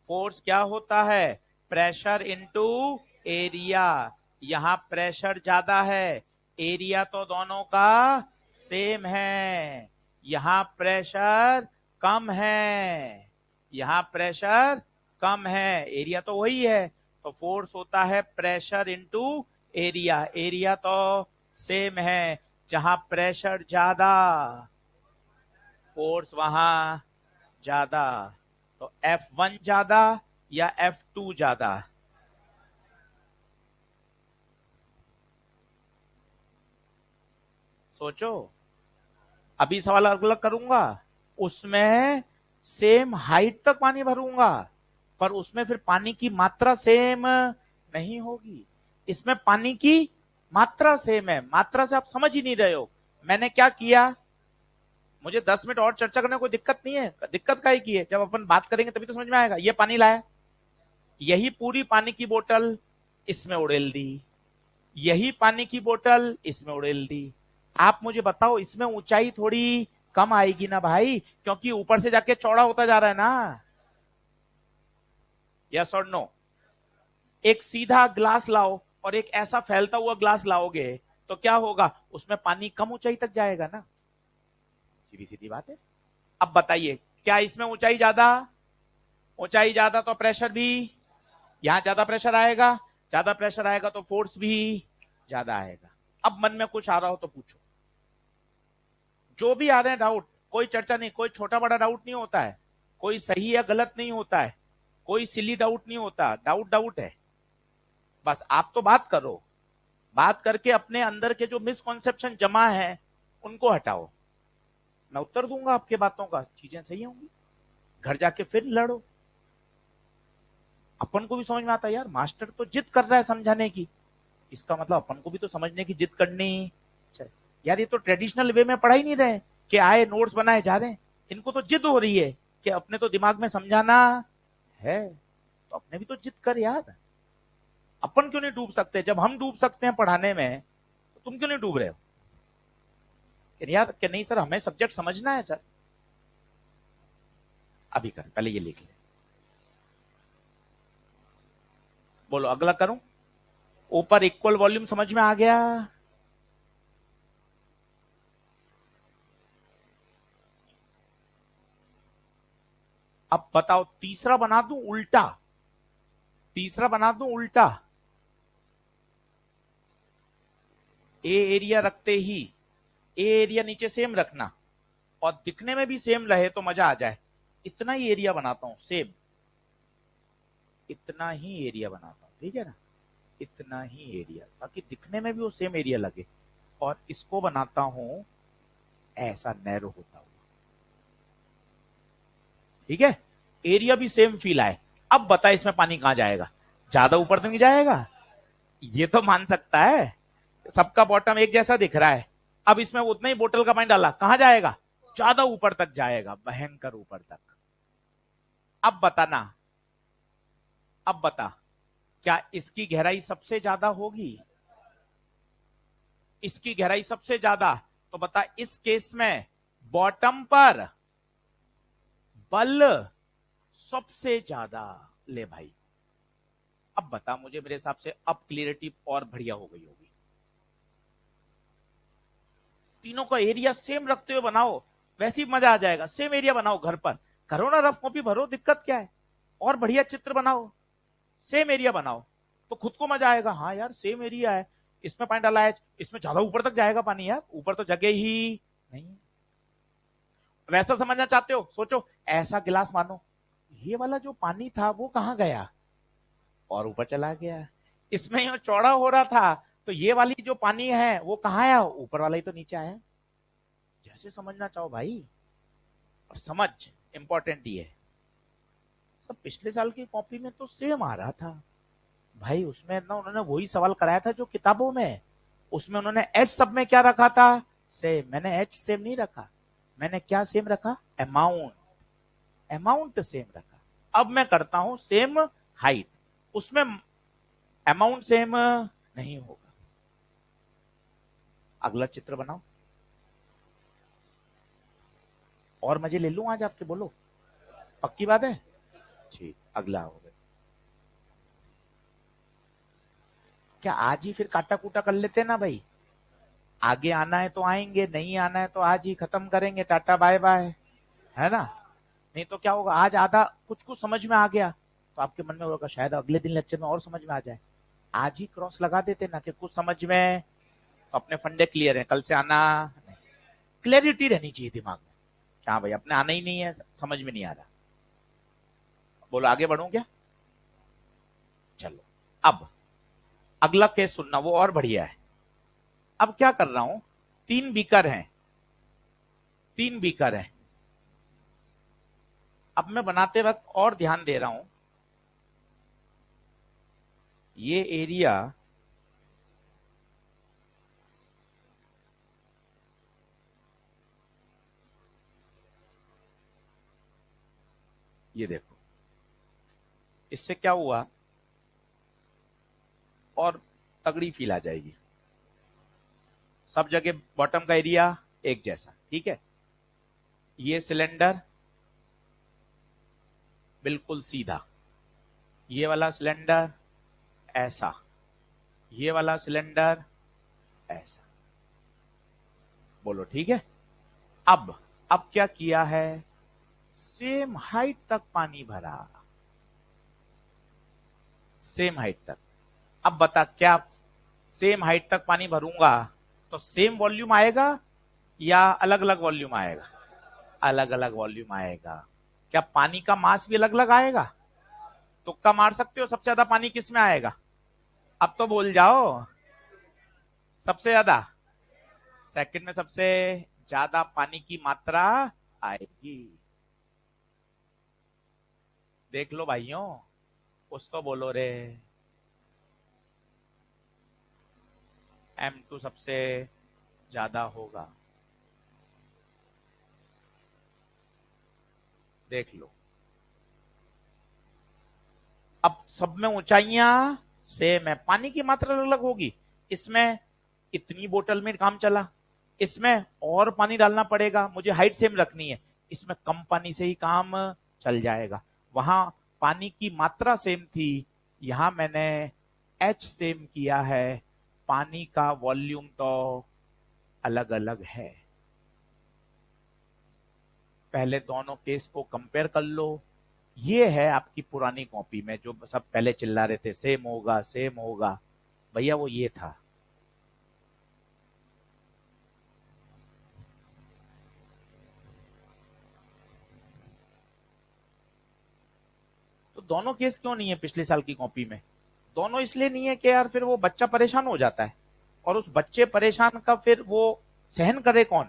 फोर्स क्या होता है? Pressure into area. यहां प्रेशर ज्यादा है, एरिया तो दोनों का सेम है। यहां प्रेशर कम है, यहां प्रेशर कम है, एरिया तो वही है। तो फोर्स होता है प्रेशर इनटू एरिया, एरिया तो सेम है। जहां प्रेशर ज्यादा, फोर्स वहां ज्यादा। तो F1 ज्यादा या F2 ज्यादा? सोचो। अभी सवाल अलग अलग करूंगा, उसमें सेम हाइट तक पानी भरूंगा, पर उसमें फिर पानी की मात्रा सेम नहीं होगी। इसमें पानी की मात्रा सेम है। मात्रा से आप समझ ही नहीं रहे हो। मैंने क्या किया, मुझे 10 मिनट और चर्चा करने में कोई दिक्कत नहीं है। दिक्कत काहे की है? जब अपन बात करेंगे तभी तो समझ में आएगा। ये पानी लाया, यही पूरी पानी की बोतल इसमें उड़ेल दी, यही पानी की बोतल इसमें उड़ेल दी। आप मुझे बताओ, इसमें ऊंचाई थोड़ी कम आएगी ना भाई, क्योंकि ऊपर से जाके चौड़ा होता जा रहा है ना। यस और नो? एक सीधा ग्लास लाओ और एक ऐसा फैलता हुआ ग्लास लाओगे तो क्या होगा? उसमें पानी कम ऊंचाई तक जाएगा ना। सीधी सीधी बात है। अब बताइए, क्या इसमें ऊंचाई ज्यादा? ऊंचाई ज्यादा तो प्रेशर भी यहां ज्यादा प्रेशर आएगा, ज्यादा प्रेशर आएगा तो फोर्स भी ज्यादा आएगा। अब मन में कुछ आ रहा हो तो पूछो, जो भी आ रहे हैं डाउट, कोई चर्चा नहीं, कोई छोटा बड़ा डाउट नहीं होता है, कोई सही या गलत नहीं होता है, कोई सिली डाउट नहीं होता, डाउट डाउट है। बस आप तो बात करो, बात करके अपने अंदर के जो मिसकॉन्सेप्शन जमा है उनको हटाओ। मैं उत्तर दूंगा आपके बातों का, चीजें सही होंगी। घर जाके फिर लड़ो। अपन को भी समझ में आता है यार, मास्टर तो जिद कर रहा है समझाने की, इसका मतलब अपन को भी तो समझने की जिद करनी चाहिए। यार ये तो ट्रेडिशनल वे में पढ़ा ही नहीं रहे कि आए नोट्स बनाए जा रहे हैं। इनको तो जिद हो रही है कि अपने तो दिमाग में समझाना है, तो अपने भी तो जिद कर यार। अपन क्यों नहीं डूब सकते? जब हम डूब सकते हैं पढ़ाने में, तो तुम क्यों नहीं डूब रहे हो? कि यार कि नहीं सर हमें सब्जेक्ट समझना है सर। अभी कर, पहले ये लिख ले। बोलो अगला करूं? ऊपर इक्वल वॉल्यूम समझ में आ गया? अब बताओ, तीसरा बना दूं उल्टा? तीसरा बना दूं उल्टा? ए एरिया रखते ही ए एरिया नीचे सेम रखना और दिखने में भी सेम रहे तो मजा आ जाए। इतना ही एरिया बनाता हूं सेम, इतना ही एरिया बनाता हूं, ठीक है ना? इतना ही एरिया, ताकि दिखने में भी वो सेम एरिया लगे और इसको बनाता हूं ऐसा नैरो होता हुआ। ठीक है, एरिया भी सेम फील आए। अब बता इसमें पानी कहां जाएगा? ज्यादा ऊपर तो नहीं जाएगा, ये तो मान सकता है। सबका बॉटम एक जैसा दिख रहा है। अब इसमें उतना ही बोतल का पानी डाला, कहां जाएगा? ज्यादा ऊपर तक जाएगा, भयंकर ऊपर तक। अब बताना, अब बता, क्या इसकी गहराई सबसे ज्यादा होगी? इसकी गहराई सबसे ज्यादा, तो बता इस केस में बॉटम पर बल सबसे ज्यादा। ले भाई, अब बता मुझे, मेरे हिसाब से अब क्लियरिटी और बढ़िया हो गई होगी। तीनों का एरिया सेम रखते हुए बनाओ, वैसे ही मजा आ जाएगा। सेम एरिया बनाओ, घर पर करो ना, रफ कॉपी भरो, दिक्कत क्या है? और बढ़िया चित्र बनाओ, सेम एरिया बनाओ, तो खुद को मजा आएगा। हाँ यार, सेम एरिया है, इसमें पानी डाला है, इसमें ज्यादा ऊपर तक जाएगा पानी, यार ऊपर तो जगह ही नहीं। वैसा समझना चाहते हो? सोचो, ऐसा गिलास मानो, ये वाला जो पानी था वो कहां गया? और ऊपर चला गया। इसमें यो चौड़ा हो रहा था, तो ये वाली जो पानी है वो कहां आया? ऊपर वाला ही तो नीचे आया। जैसे समझना चाहो भाई, और समझ इंपॉर्टेंट ही है। सब पिछले साल की कॉपी में तो सेम आ रहा था भाई, उसमें ना उन्होंने वही सवाल कराया था जो किताबों में। उसमें उन्होंने एच सब में क्या रखा था? सेम। मैंने एच सेम नहीं रखा, मैंने क्या सेम रखा? अमाउंट। अमाउंट सेम रखा। अब मैं करता हूं सेम हाइट, उसमें अमाउंट सेम नहीं होगा। अगला चित्र बनाओ, और मजे ले लूं आज आपके, बोलो पक्की बात है? ठीक, अगला हो गया। क्या आज ही फिर काटा कूटा कर लेते ना भाई? आगे आना है तो आएंगे, नहीं आना है तो आज ही खत्म करेंगे, टाटा बाय बाय, है ना? नहीं तो क्या होगा, आज आधा कुछ कुछ समझ में आ गया तो आपके मन में होगा शायद अगले दिन लेक्चर में और समझ में आ जाए। आज ही क्रॉस लगा देते ना कि कुछ समझ में, तो अपने फंडे क्लियर है, कल से आना नहीं। क्लैरिटी रहनी चाहिए दिमाग में। क्या भाई, अपने आना ही नहीं है, समझ में नहीं आ रहा, बोलो आगे बढ़ू क्या? चलो, अब अगला केस सुनना, वो और बढ़िया है। अब क्या कर रहा हूं, तीन बीकर हैं, तीन बीकर हैं। अब मैं बनाते वक्त और ध्यान दे रहा हूं, ये एरिया ये देखो, इससे क्या हुआ, और तगड़ी फील आ जाएगी। सब जगह बॉटम का एरिया एक जैसा, ठीक है। ये सिलेंडर बिल्कुल सीधा, ये वाला सिलेंडर ऐसा, ये वाला सिलेंडर ऐसा, बोलो ठीक है। अब क्या किया है, सेम हाइट तक पानी भरा, सेम हाइट तक। अब बता, क्या सेम हाइट तक पानी भरूंगा तो सेम वॉल्यूम आएगा या अलग अलग वॉल्यूम आएगा? अलग अलग वॉल्यूम आएगा। क्या पानी का मास भी अलग अलग आएगा? तुक्का मार सकते हो, सबसे ज्यादा पानी किस में आएगा? अब तो बोल जाओ, सबसे ज्यादा सेकंड में सबसे ज्यादा पानी की मात्रा आएगी। देख लो भाइयों, कुछ तो बोलो रे। M2 सबसे ज्यादा होगा, देख लो। अब सब में ऊंचाइयां सेम है, पानी की मात्रा अलग अलग होगी। इसमें इतनी बोतल में काम चला, इसमें और पानी डालना पड़ेगा, मुझे हाइट सेम रखनी है, इसमें कम पानी से ही काम चल जाएगा। वहां पानी की मात्रा सेम थी, यहां मैंने एच सेम किया है, पानी का वॉल्यूम तो अलग अलग है। पहले दोनों केस को कंपेयर कर लो। ये है आपकी पुरानी कॉपी में जो सब पहले चिल्ला रहे थे सेम होगा सेम होगा, भैया वो ये था। तो दोनों केस क्यों नहीं है पिछले साल की कॉपी में? दोनों इसलिए नहीं है कि यार फिर वो बच्चा परेशान हो जाता है। और उस बच्चे परेशान का फिर वो सहन करे कौन?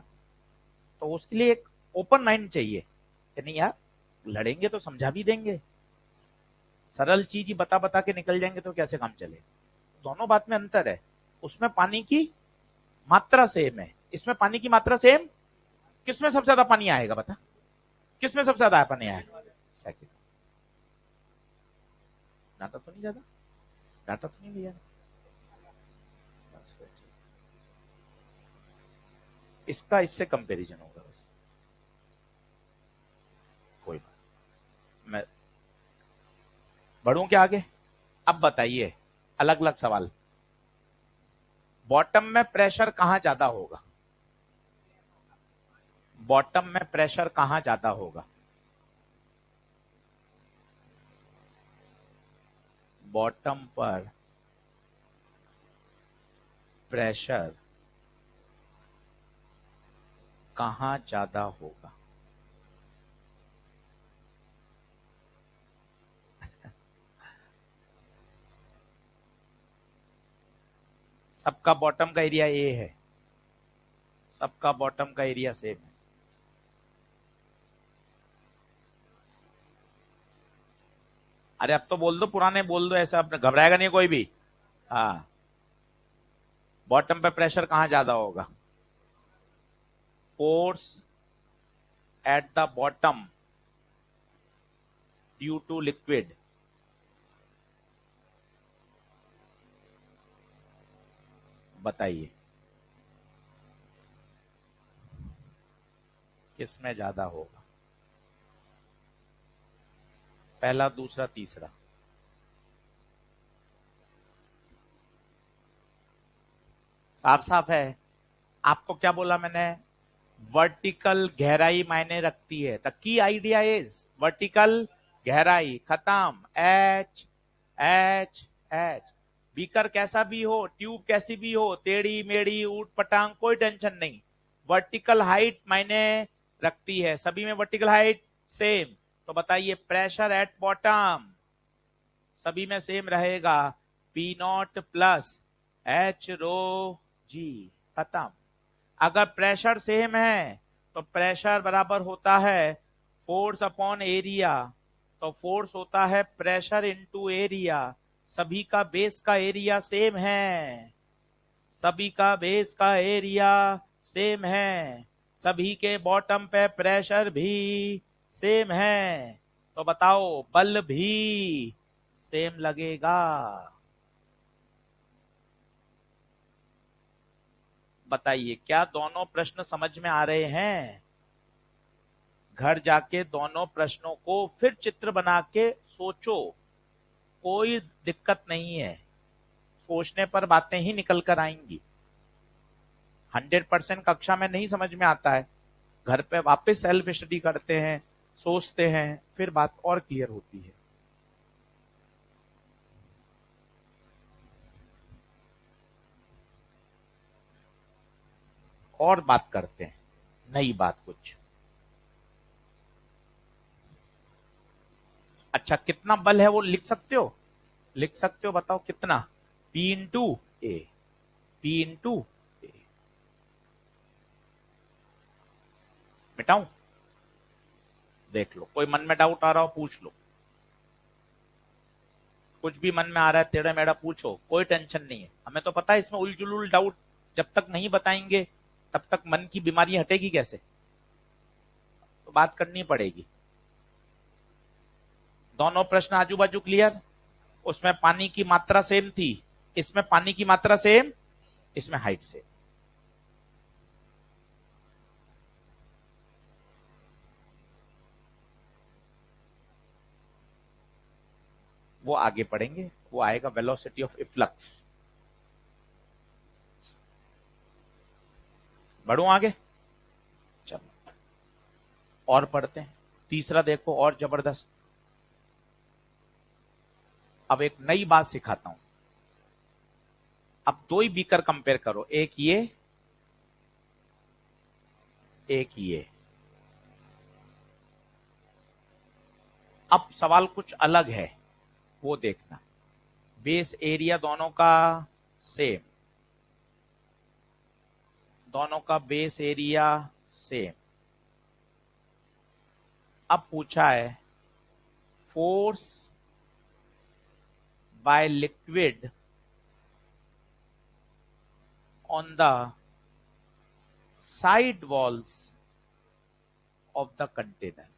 तो उसके लिए एक ओपन माइंड चाहिए कि नहीं यार, लड़ेंगे तो समझा भी देंगे, सरल चीज ही बता बता के निकल जाएंगे तो कैसे काम चले? दोनों बात में अंतर है। उसमें पानी की मात्रा सेम है, इसमें पानी की मात्रा सेम। किसमें सबसे ज्यादा पानी आएगा बता? किसमें सबसे ज्यादा पानी आएगा? सेकंड। डाटा तो नहीं ज्यादा, डाटा तो नहीं लिया। इसका इससे कंपैरिजन होगा बस, कोई बात। मैं बढ़ूं क्या आगे? अब बताइए, अलग अलग सवाल। बॉटम में प्रेशर कहां ज्यादा होगा? बॉटम में प्रेशर कहां ज्यादा होगा? बॉटम पर प्रेशर कहां ज्यादा होगा? सबका बॉटम का एरिया ए है, सबका बॉटम का एरिया सेम है। अरे अब तो बोल दो, पुराने बोल दो, ऐसा अब घबराएगा नहीं कोई भी। हाँ, बॉटम पे प्रेशर कहां ज्यादा होगा? Force at the bottom due to liquid. बताइए किसमें ज्यादा होगा? पहला, दूसरा, तीसरा। साफ साफ है। आपको क्या बोला मैंने? वर्टिकल गहराई मायने रखती है। The key idea is vertical गहराई। खत्म। H H H. बीकर कैसा भी हो, ट्यूब कैसी भी हो, टेढ़ी मेढ़ी ऊट पटांग, कोई टेंशन नहीं। वर्टिकल हाइट मायने रखती है, सभी में वर्टिकल हाइट सेम। तो बताइए प्रेशर एट बॉटम सभी में सेम रहेगा, P not plus H rho जी। खत्म। अगर प्रेशर सेम है तो प्रेशर बराबर होता है फोर्स अपॉन एरिया। तो फोर्स होता है प्रेशर इंटू एरिया। सभी का बेस का एरिया सेम है, सभी का बेस का एरिया सेम है, सभी के बॉटम पे प्रेशर भी सेम है। तो बताओ बल भी सेम लगेगा। बताइए क्या दोनों प्रश्न समझ में आ रहे हैं? घर जाके दोनों प्रश्नों को फिर चित्र बना के सोचो, कोई दिक्कत नहीं है। सोचने पर बातें ही निकल कर आएंगी। 100% कक्षा में नहीं समझ में आता है, घर पे वापस सेल्फ स्टडी करते हैं, सोचते हैं, फिर बात और क्लियर होती है। और बात करते हैं, नई बात कुछ। अच्छा, कितना बल है वो लिख सकते हो? लिख सकते हो, बताओ कितना? पी इंटू ए, पी इंटू ए। मिटाऊं? देख लो, कोई मन में डाउट आ रहा हो पूछ लो, कुछ भी मन में आ रहा है टेढ़ा मेढ़ा पूछो, कोई टेंशन नहीं है। हमें तो पता है इसमें उलझुल डाउट जब तक नहीं बताएंगे तब तक मन की बीमारी हटेगी कैसे? तो बात करनी पड़ेगी। दोनों प्रश्न आजू बाजू क्लियर? उसमें पानी की मात्रा सेम थी, इसमें पानी की मात्रा सेम, इसमें हाइट सेम। वो आगे पढ़ेंगे, वो आएगा वेलोसिटी ऑफ इफ्लक्स। बढ़ू आगे? चलो और पढ़ते हैं। तीसरा देखो और जबरदस्त। अब एक नई बात सिखाता हूं। अब दो ही बीकर कंपेयर करो, एक ये। अब सवाल कुछ अलग है, वो देखना। बेस एरिया दोनों का सेम, दोनों का बेस एरिया सेम। अब पूछा है force by liquid on the side walls of the container.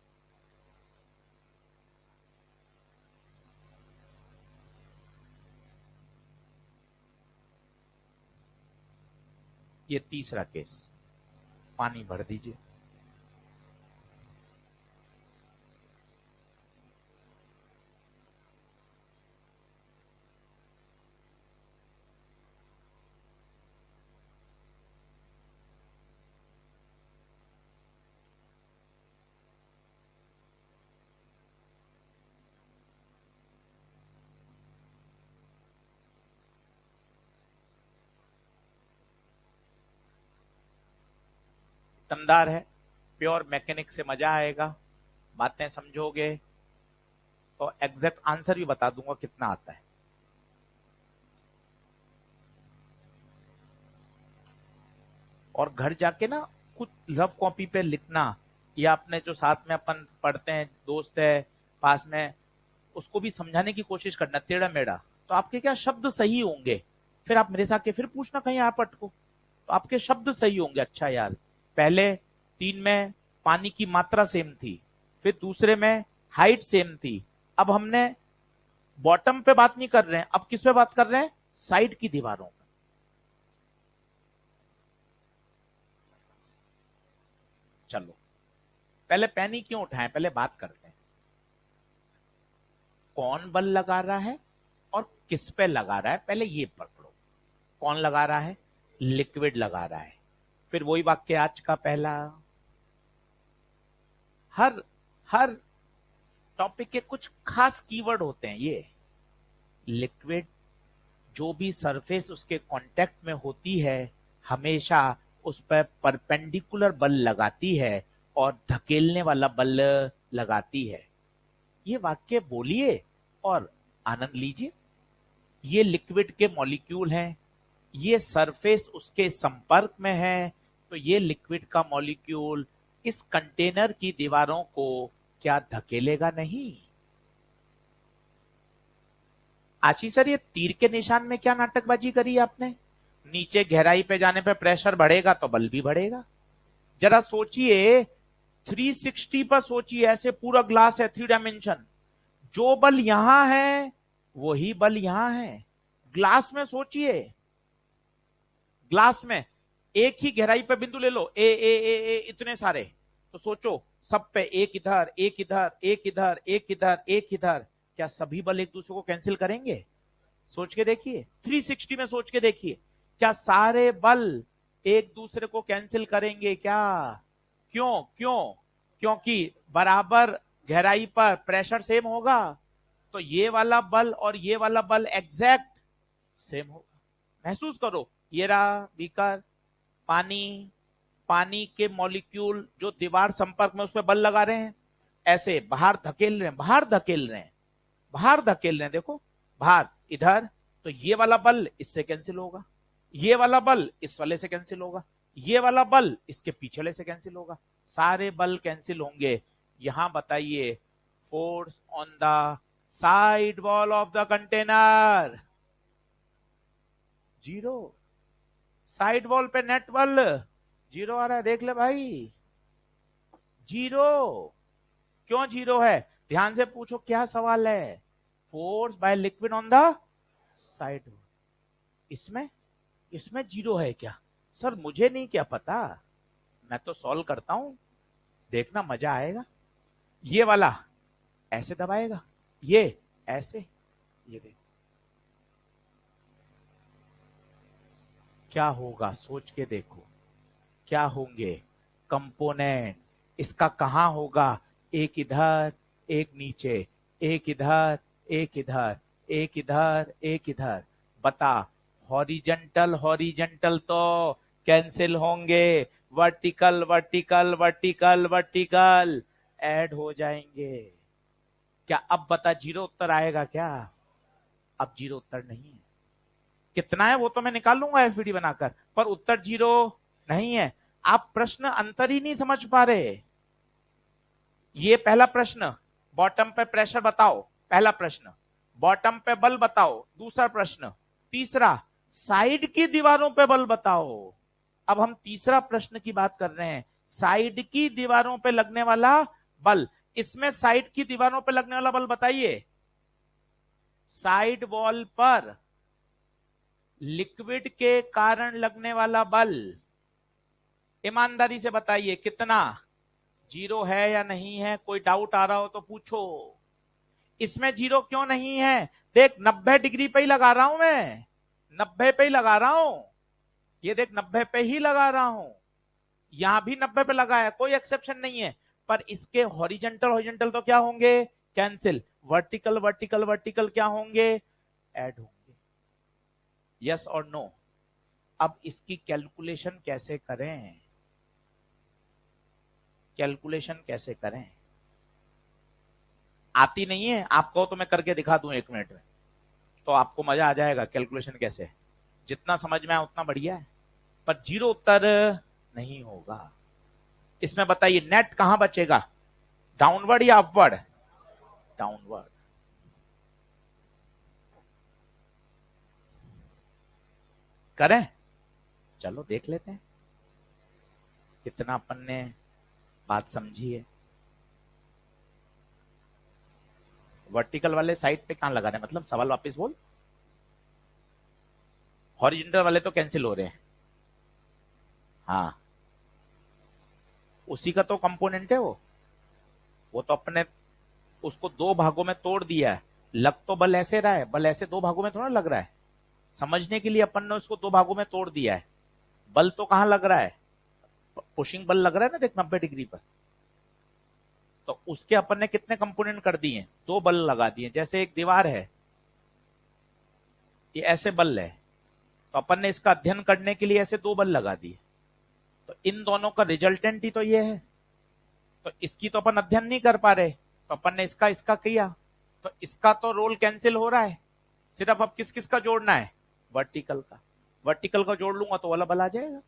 ये तीसरा केस, पानी भर दीजिए। दमदार है, प्योर मैकेनिक से मजा आएगा, बातें समझोगे तो एग्जैक्ट आंसर भी बता दूंगा कितना आता है। और घर जाके ना कुछ रफ कॉपी पे लिखना, या अपने जो साथ में अपन पढ़ते हैं दोस्त है पास में, उसको भी समझाने की कोशिश करना टेढ़ा मेढ़ा, तो आपके क्या शब्द सही होंगे। फिर आप मेरे से आके फिर पूछना कहीं आप अटको, तो आपके शब्द सही होंगे। अच्छा यार, पहले 3 में पानी की मात्रा सेम थी, फिर दूसरे में हाइट सेम थी, अब हमने बॉटम पे बात नहीं कर रहे हैं, अब किस पे बात कर रहे हैं, साइड की दीवारों पे। चलो पहले पेन ही क्यों उठाएं, पहले बात करते हैं कौन बल लगा रहा है और किस पे लगा रहा है। पहले ये पकड़ो, कौन लगा रहा है, लिक्विड लगा रहा है। फिर वही वाक्य आज का पहला, हर हर टॉपिक के कुछ खास कीवर्ड होते हैं। ये लिक्विड, जो भी सरफेस उसके कांटेक्ट में होती है हमेशा उस पर परपेंडिकुलर बल लगाती है और धकेलने वाला बल लगाती है। ये वाक्य बोलिए और आनंद लीजिए। ये लिक्विड के मॉलिक्यूल हैं, ये सरफेस उसके संपर्क में है, तो ये लिक्विड का मॉलिक्यूल इस कंटेनर की दीवारों को क्या धकेलेगा नहीं। आशीष सर, ये तीर के निशान में क्या नाटकबाजी करी आपने, नीचे गहराई पे जाने पे प्रेशर बढ़ेगा तो बल भी बढ़ेगा। जरा सोचिए 360 पर सोचिए, ऐसे पूरा ग्लास है 3 डायमेंशन, जो बल यहां है वही बल यहां है। ग्लास में सोचिए, ग्लास में एक ही गहराई पे बिंदु ले लो, ए इतने सारे, तो सोचो सब पे एक इधर एक इधर एक इधर एक इधर एक इधर, क्या सभी बल एक दूसरे को कैंसिल करेंगे। सोच के देखिए, 360 में सोच के देखिए, क्या सारे बल एक दूसरे को कैंसिल करेंगे क्या। क्यों क्यों, क्योंकि बराबर गहराई पर प्रेशर सेम होगा, तो ये वाला बल और ये वाला बल एग्जैक्ट सेम होगा। महसूस करो, ये रहा बीकर, पानी, पानी के मॉलिक्यूल जो दीवार संपर्क में उस पर बल लगा रहे हैं, ऐसे बाहर धकेल रहे हैं बाहर धकेल रहे हैं बाहर धकेल रहे हैं, देखो बाहर इधर, तो ये वाला बल इससे कैंसिल होगा, ये वाला बल इस वाले से कैंसिल होगा, ये वाला बल इसके पिछले से कैंसिल होगा, सारे बल कैंसिल होंगे। यहां बताइए force on the side wall of the container zero, side wall पे नेट बल जीरो आ रहा है, देख ले भाई जीरो। क्यों जीरो है, ध्यान से पूछो क्या सवाल है। Force by liquid on the side, इसमें इसमें जीरो है क्या, सर मुझे नहीं क्या पता, मैं तो सॉल्व करता हूं, देखना मजा आएगा। ये वाला ऐसे दबाएगा, ये ऐसे, ये देख क्या होगा, सोच के देखो क्या होंगे कंपोनेंट। इसका कहां होगा, एक इधर एक नीचे, एक इधर एक इधर एक इधर एक इधर, बता हॉरिजेंटल हॉरिजेंटल तो कैंसिल होंगे, vertical vertical vertical vertical add हो जाएंगे। क्या अब बता जीरो उत्तर आएगा क्या, अब जीरो उत्तर नहीं है। कितना है वो तो मैं निकाल लूंगा एफईडी बनाकर, पर उत्तर जीरो नहीं है। आप प्रश्न अंतर ही नहीं समझ पा रहे। ये पहला प्रश्न, बॉटम पे प्रेशर बताओ, पहला प्रश्न। बॉटम पे बल बताओ, दूसरा प्रश्न। तीसरा, साइड की दीवारों पे बल बताओ। अब हम तीसरा प्रश्न की बात कर रहे हैं, साइड की दीवारों पे लगने वाला बल। इसमें साइड की दीवारों पे लगने वाला बल बताइए। साइड वॉल पर लिक्विड के कारण लगने वाला बल, ईमानदारी से बताइए कितना? 0 है या नहीं है? कोई डाउट आ रहा हो तो पूछो। इसमें 0 क्यों नहीं है? देख 90 डिग्री पे ही लगा रहा हूं मैं, 90 पे ही लगा रहा हूं। ये देख 90 पे ही लगा रहा हूं, यहां भी 90 पे लगा है, कोई एक्सेप्शन नहीं है। पर इसके हॉरिजेंटल हॉरिजेंटल तो क्या होंगे? कैंसिल। वर्टिकल वर्टिकल वर्टिकल क्या होंगे? ऐड होंगे। यस और नो? अब इसकी कैलकुलेशन कैसे करें? कैलकुलेशन कैसे करें? आती नहीं है आपको तो मैं करके दिखा दूं 1 मिनट में, तो आपको मजा आ जाएगा कैलकुलेशन कैसे। जितना समझ में आए उतना बढ़िया है, पर 0 उत्तर नहीं होगा। इसमें बताइए नेट कहां बचेगा, डाउनवर्ड या अपवर्ड? डाउनवर्ड। करें? चलो देख लेते हैं कितना अपन ने बात समझी है। वर्टिकल वाले साइड पे कहां लगा रहे हैं, मतलब सवाल वापस बोल। हॉरिजॉन्टल वाले तो कैंसिल हो रहे हैं। हाँ, उसी का तो कंपोनेंट है वो तो अपने उसको 2 भागों में तोड़ दिया है। लग तो बल ऐसे रहा है, बल ऐसे 2 भागों में थोड़ा लग रहा है। समझने के लिए अपन ने उसको 2 भागों में तोड़ दिया है। बल तो कहां लग रहा है? पुशिंग बल लग रहा है ना, देख 90 डिग्री पर। तो उसके अपन ने कितने कंपोनेंट कर दिए? 2 बल लगा दिए। जैसे एक दीवार है, ये ऐसे बल है, तो अपन ने इसका अध्ययन करने के लिए ऐसे 2 बल लगा दिए। तो इन दोनों का रिजल्टेंट ही तो ये है। तो इसकी तो अपन अध्ययन नहीं कर पा रहे, तो अपन ने इसका इसका किया, तो इसका तो रोल कैंसिल हो रहा है। सिर्फ अब किस किस का जोड़ना है? वर्टिकल का। वर्टिकल का जोड़ लूंगा तो वाला बल आ जाएगा।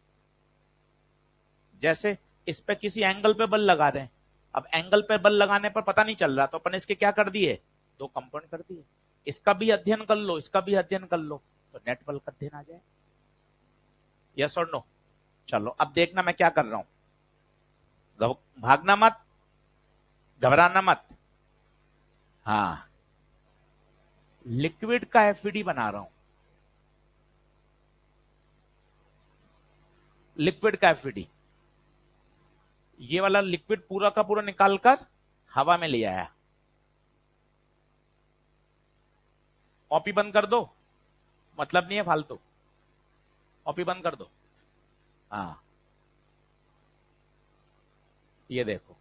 जैसे इस पे किसी एंगल पे बल लगा रहे हैं, अब एंगल पे बल लगाने पर पता नहीं चल रहा, तो अपन इसके क्या कर दिए? 2 कंपाउंड कर दिए। इसका भी अध्ययन कर लो, इसका भी अध्ययन कर लो, तो नेट बल का अध्ययन आ जाए। यस और नो? चलो अब देखना मैं क्या कर रहा हूं। भागना मत, घबराना मत। हाँ, लिक्विड का एफईडी बना रहा हूं। लिक्विड का एफईडी, ये वाला लिक्विड पूरा का पूरा निकालकर हवा में ले आया। कॉपी बंद कर दो, मतलब नहीं है फालतू। कॉपी बंद कर दो। हाँ, ये देखो,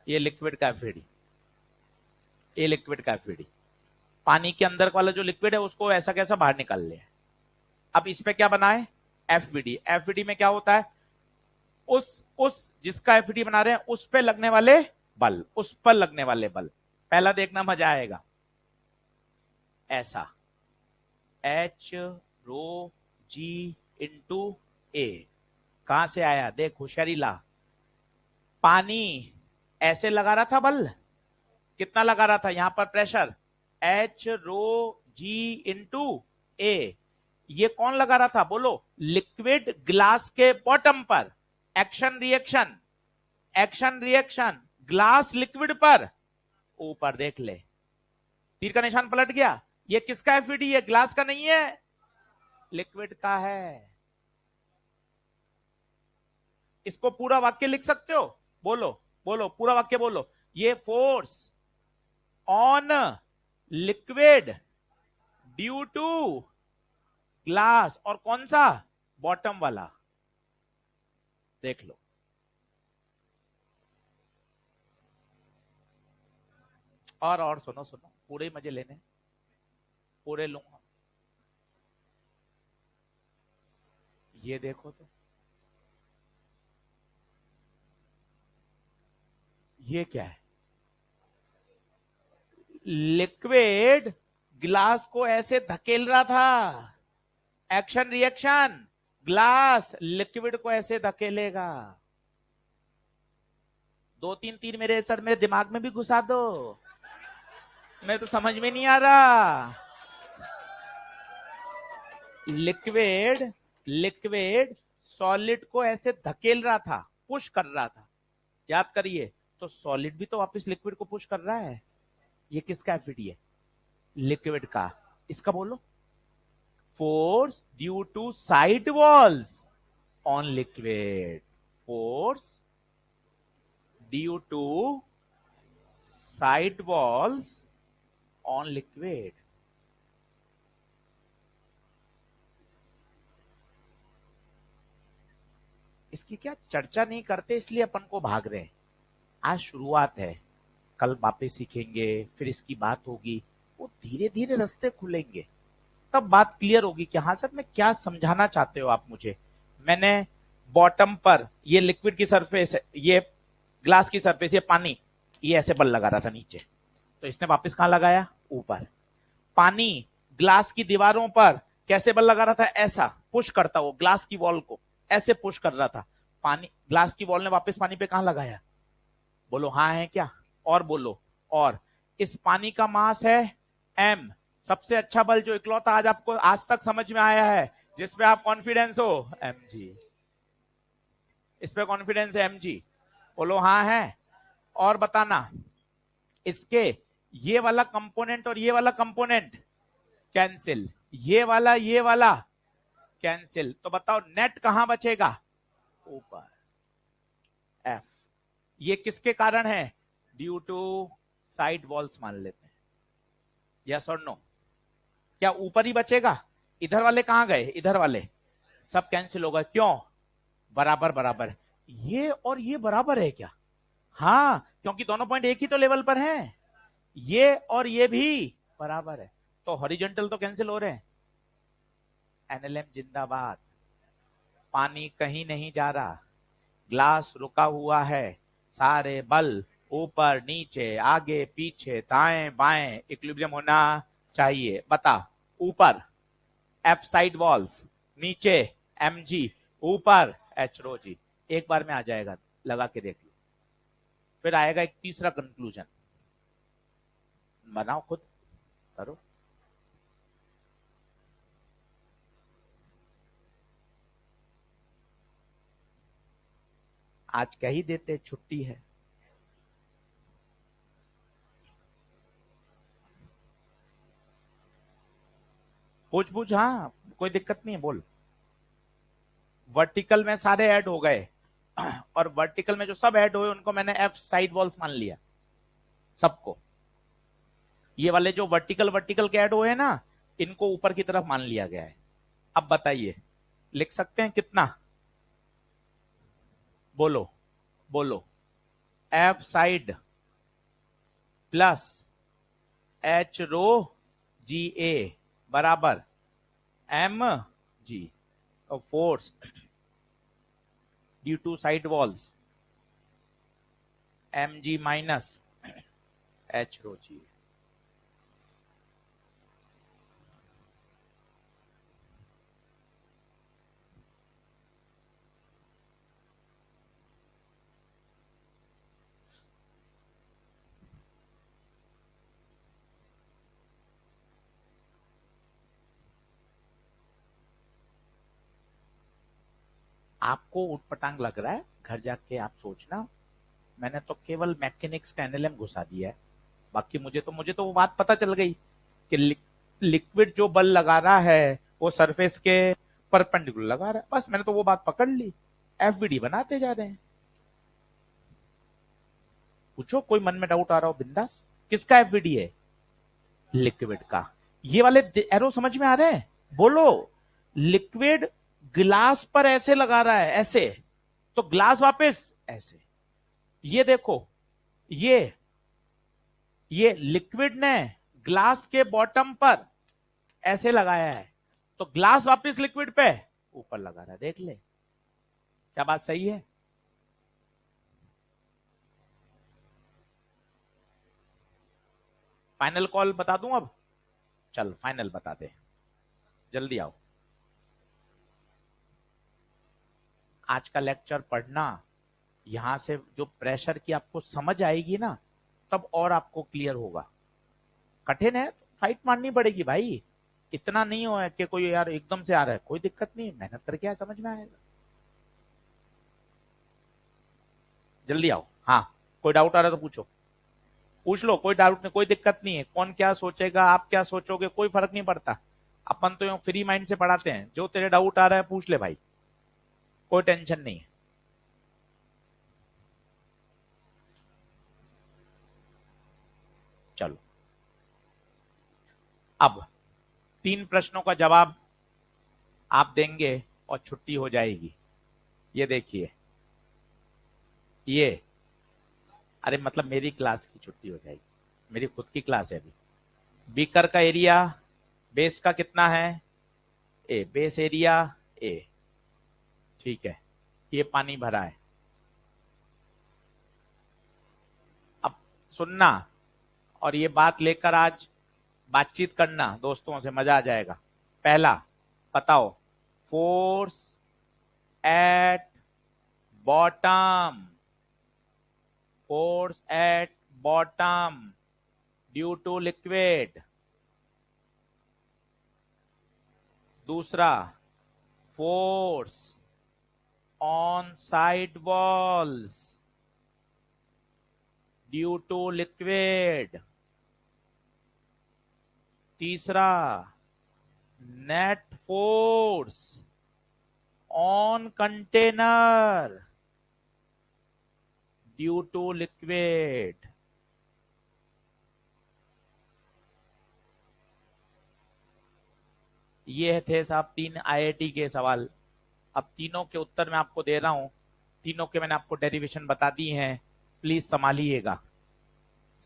ये लिक्विड का एफईडी, ये लिक्विड का एफईडी। पानी के अंदर वाला जो लिक्विड है उसको ऐसा कैसा बाहर निकाल लिया। अब इस पे क्या बना है? एफईडी। एफईडी में क्या होता है? उस जिसका एफईडी बना रहे हैं उस पे लगने वाले बल, उस पर लगने वाले बल। पहला देखना मजा आएगा। ऐसा एच रो जी इंटू ए, कहां से आया? देख होशियारी ला। पानी ऐसे लगा रहा था बल, कितना लगा रहा था? यहां पर pressure H rho g into ए। ये कौन लगा रहा था बोलो? लिक्विड ग्लास के बॉटम पर। Action reaction, action reaction, glass liquid पर। ऊपर देख ले, तीर का निशान पलट गया। ये किसका एफईडी है? ग्लास का नहीं है, लिक्विड का है। इसको पूरा वाक्य लिख सकते हो? बोलो बोलो, पूरा वाक्य बोलो। ये force on liquid due to glass, और कौन सा? बॉटम वाला। देख लो। और सुनो सुनो, पूरे मजे लेने, पूरे लूंगा। ये देखो तो, ये क्या है? लिक्विड ग्लास को ऐसे धकेल रहा था, एक्शन रिएक्शन, ग्लास लिक्विड को ऐसे धकेलेगा। दो तीन तीर मेरे सर मेरे दिमाग में भी घुसा दो, मैं तो समझ में नहीं आ रहा। लिक्विड लिक्विड सॉलिड को ऐसे धकेल रहा था, पुश कर रहा था, याद करिए। तो सॉलिड भी तो वापस लिक्विड को पुश कर रहा है। ये किसका एफिडी है? लिक्विड का। इसका बोलो। Force due to side walls on liquid, force due to side walls on liquid. इसकी क्या चर्चा नहीं करते, इसलिए अपन को भाग रहे हैं। आज शुरुआत है, कल वापस सीखेंगे, फिर इसकी बात होगी, वो धीरे धीरे रास्ते खुलेंगे, तब बात क्लियर होगी कि हाँ सर मैं क्या समझाना चाहते हो आप मुझे। मैंने बॉटम पर ये लिक्विड की सरफेस है, ये ग्लास की सरफेस, ये पानी, ये ऐसे बल लगा रहा था नीचे, तो इसने वापस कहां लगाया? ऊपर। पानी ग्लास की दीवारों पर कैसे बल लगा रहा था? ऐसा पुश करता, वो ग्लास की वॉल को ऐसे पुश कर रहा था। पानी, ग्लास की वॉल ने वापस पानी पे कहां लगाया? बोलो हाँ है क्या? और बोलो। और इस पानी का मास है m। सबसे अच्छा बल जो इकलौता आज आपको आज तक समझ में आया है, जिसपे आप कॉन्फिडेंस हो, mg। इस पे कॉन्फिडेंस है mg। बोलो हाँ है। और बताना, इसके ये वाला कंपोनेंट और ये वाला कंपोनेंट कैंसिल, ये वाला कैंसिल, तो बताओ नेट कहां बचेगा? ऊपर। एफ। ये किसके कारण है? ड्यू टू साइड वॉल्स मान लेते हैं। यस और नो? क्या ऊपर ही बचेगा? इधर वाले कहां गए? इधर वाले सब कैंसिल हो गए। क्यों? बराबर बराबर। ये और ये बराबर है क्या? हाँ, क्योंकि दोनों पॉइंट एक ही तो लेवल पर हैं। ये और ये भी बराबर है, तो हॉरिजॉन्टल तो कैंसिल हो रहे हैं। एनएलएम जिंदाबाद। पानी कहीं नहीं जा रहा, ग्लास रुका हुआ है, सारे बल ऊपर नीचे आगे पीछे दाएं बाएं इक्विलिब्रियम होना चाहिए। बता। ऊपर एफ साइड वॉल्स, नीचे एम जी, ऊपर एच रो जी। एक बार में आ जाएगा, लगा के देख लो। फिर आएगा एक तीसरा कंक्लूजन, बनाओ खुद, करो। आज कह ही देते छुट्टी है। पूछ हाँ, कोई दिक्कत नहीं है, बोल। वर्टिकल में सारे ऐड हो गए और वर्टिकल में जो सब ऐड हुए उनको मैंने एफ साइड वॉल्स मान लिया सबको। ये वाले जो वर्टिकल वर्टिकल के ऐड हुए हैं ना, इनको ऊपर की तरफ मान लिया गया है। अब बताइए, लिख सकते हैं कितना? बोलो बोलो। F side plus H rho G A बराबर M G, force due to side walls M G minus H rho G. आपको उटपटांग लग रहा है, घर जाके आप सोचना। मैंने तो केवल मैकेनिक्स का एनएलएम घुसा दिया है। बाकी मुझे तो वो बात पता चल गई कि लिक्विड जो बल लगा रहा है वो सरफेस के परपेंडिकुलर लगा रहा है। बस मैंने तो वो बात पकड़ ली, एफबीडी बनाते जा रहे हैं। पूछो, कोई मन में डाउट आ रहा हो बिंदास। किसका एफबीडी है? लिक्विड का। ये वाले एरो समझ में आ रहे हैं? बोलो। लिक्विड ग्लास पर ऐसे लगा रहा है, ऐसे, तो ग्लास वापस ऐसे। ये देखो, ये लिक्विड ने ग्लास के बॉटम पर ऐसे लगाया है, तो ग्लास वापस लिक्विड पे ऊपर लगा रहा है। देख ले, क्या बात सही है? फाइनल कॉल बता दूं अब? चल फाइनल बता दे, जल्दी आओ। आज का लेक्चर पढ़ना, यहां से जो प्रेशर की आपको समझ आएगी ना, तब और आपको क्लियर होगा। कठिन है, फाइट मारनी पड़ेगी भाई। इतना नहीं हो कि कोई यार एकदम से आ रहा है, कोई दिक्कत नहीं, मेहनत करके आ, समझ में आएगा। जल्दी आओ। हाँ, कोई डाउट आ रहा है तो पूछो, पूछ लो, कोई डाउट नहीं, कोई दिक्कत नहीं है। कौन क्या सोचेगा, आप क्या सोचोगे, कोई फर्क नहीं पड़ता। अपन तो फ्री माइंड से पढ़ाते हैं। जो तेरे डाउट आ रहा है पूछ ले भाई, कोई टेंशन नहीं है। चलो, अब 3 प्रश्नों का जवाब आप देंगे और छुट्टी हो जाएगी। ये देखिए, ये, अरे मतलब मेरी क्लास की छुट्टी हो जाएगी, मेरी खुद की क्लास है अभी। बीकर का एरिया बेस का कितना है? ए, बेस एरिया ए, ठीक है। ये पानी भरा है। अब सुनना, और ये बात लेकर आज बातचीत करना दोस्तों से, मजा आ जाएगा। पहला बताओ, force at bottom, force at bottom due to liquid. दूसरा, force on side walls due to liquid. तीसरा, net force on container due to liquid. ये थे साहब 3 आईआईटी के सवाल। अब तीनों के उत्तर मैं आपको दे रहा हूं, तीनों के मैंने आपको डेरिवेशन बता दी हैं। प्लीज संभालिएगा,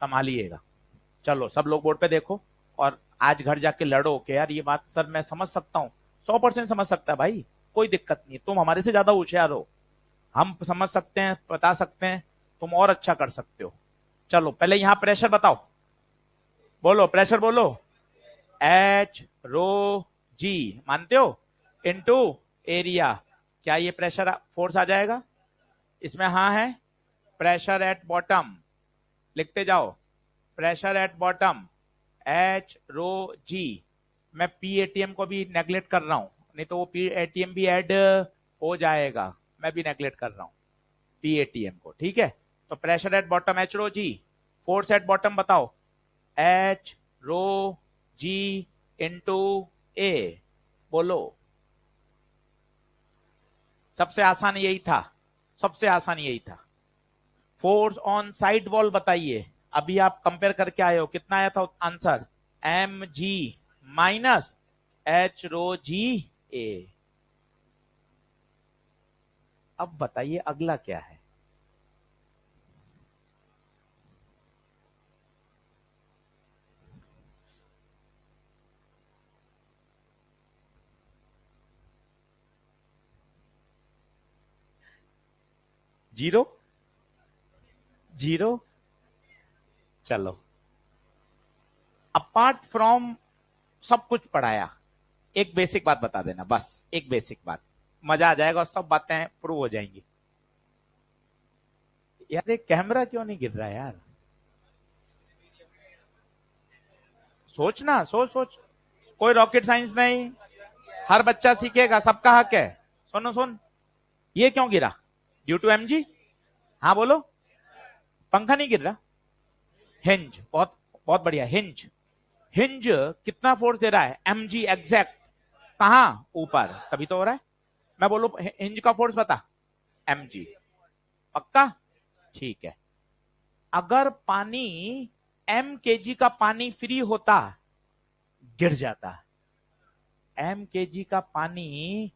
संभालिएगा। चलो सब लोग बोर्ड पे देखो, और आज घर जाके लड़ो कि यार ये बात सर मैं समझ सकता हूँ। 100% समझ सकता है भाई, कोई दिक्कत नहीं, तुम हमारे से ज्यादा होशियार हो। हम समझ सकते हैं, बता सकते हैं, तुम और अच्छा कर सकते हो। चलो पहले यहां प्रेशर बताओ, बोलो प्रेशर बोलो। एच रो जी, मानते हो? Into area. क्या ये प्रेशर फोर्स आ जाएगा इसमें? हाँ है। प्रेशर एट बॉटम, लिखते जाओ, pressure at bottom h rho जी। मैं पी एटीएम को भी नेग्लेक्ट कर रहा हूं, नहीं तो वो पी एटीएम भी ऐड हो जाएगा। मैं भी नेग्लेक्ट कर रहा हूं पी एटीएम को, ठीक है। तो pressure at bottom h rho g, force at bottom बताओ, h rho g into A. बोलो, सबसे आसान यही था, सबसे आसान यही था। फोर्स ऑन साइड वॉल बताइए, अभी आप कंपेयर करके आए हो, कितना आया था answer? M G minus H rho G A. अब बताइए अगला क्या है? Zero, zero. चलो, अपार्ट फ्रॉम सब कुछ पढ़ाया, एक बेसिक बात बता देना, बस एक बेसिक बात, मजा आ जाएगा और सब बातें प्रूव हो जाएंगी। यार ये कैमरा क्यों नहीं गिर रहा है यार? सोचना, सोच सोच, कोई रॉकेट साइंस नहीं, हर बच्चा सीखेगा, सबका हक है। सुनो सुन, ये क्यों गिरा? Due to mg. हाँ बोलो, पंखा नहीं गिर रहा, हिंज, बहुत बहुत बढ़िया, हिंज। हिंज कितना फोर्स दे रहा है? MG exact. कहा? ऊपर, तभी तो हो रहा है। मैं बोलू हिंज का फोर्स बता, एमजी, पक्का? ठीक है। अगर पानी एम केजी का पानी फ्री होता, गिर जाता। एम केजी का पानी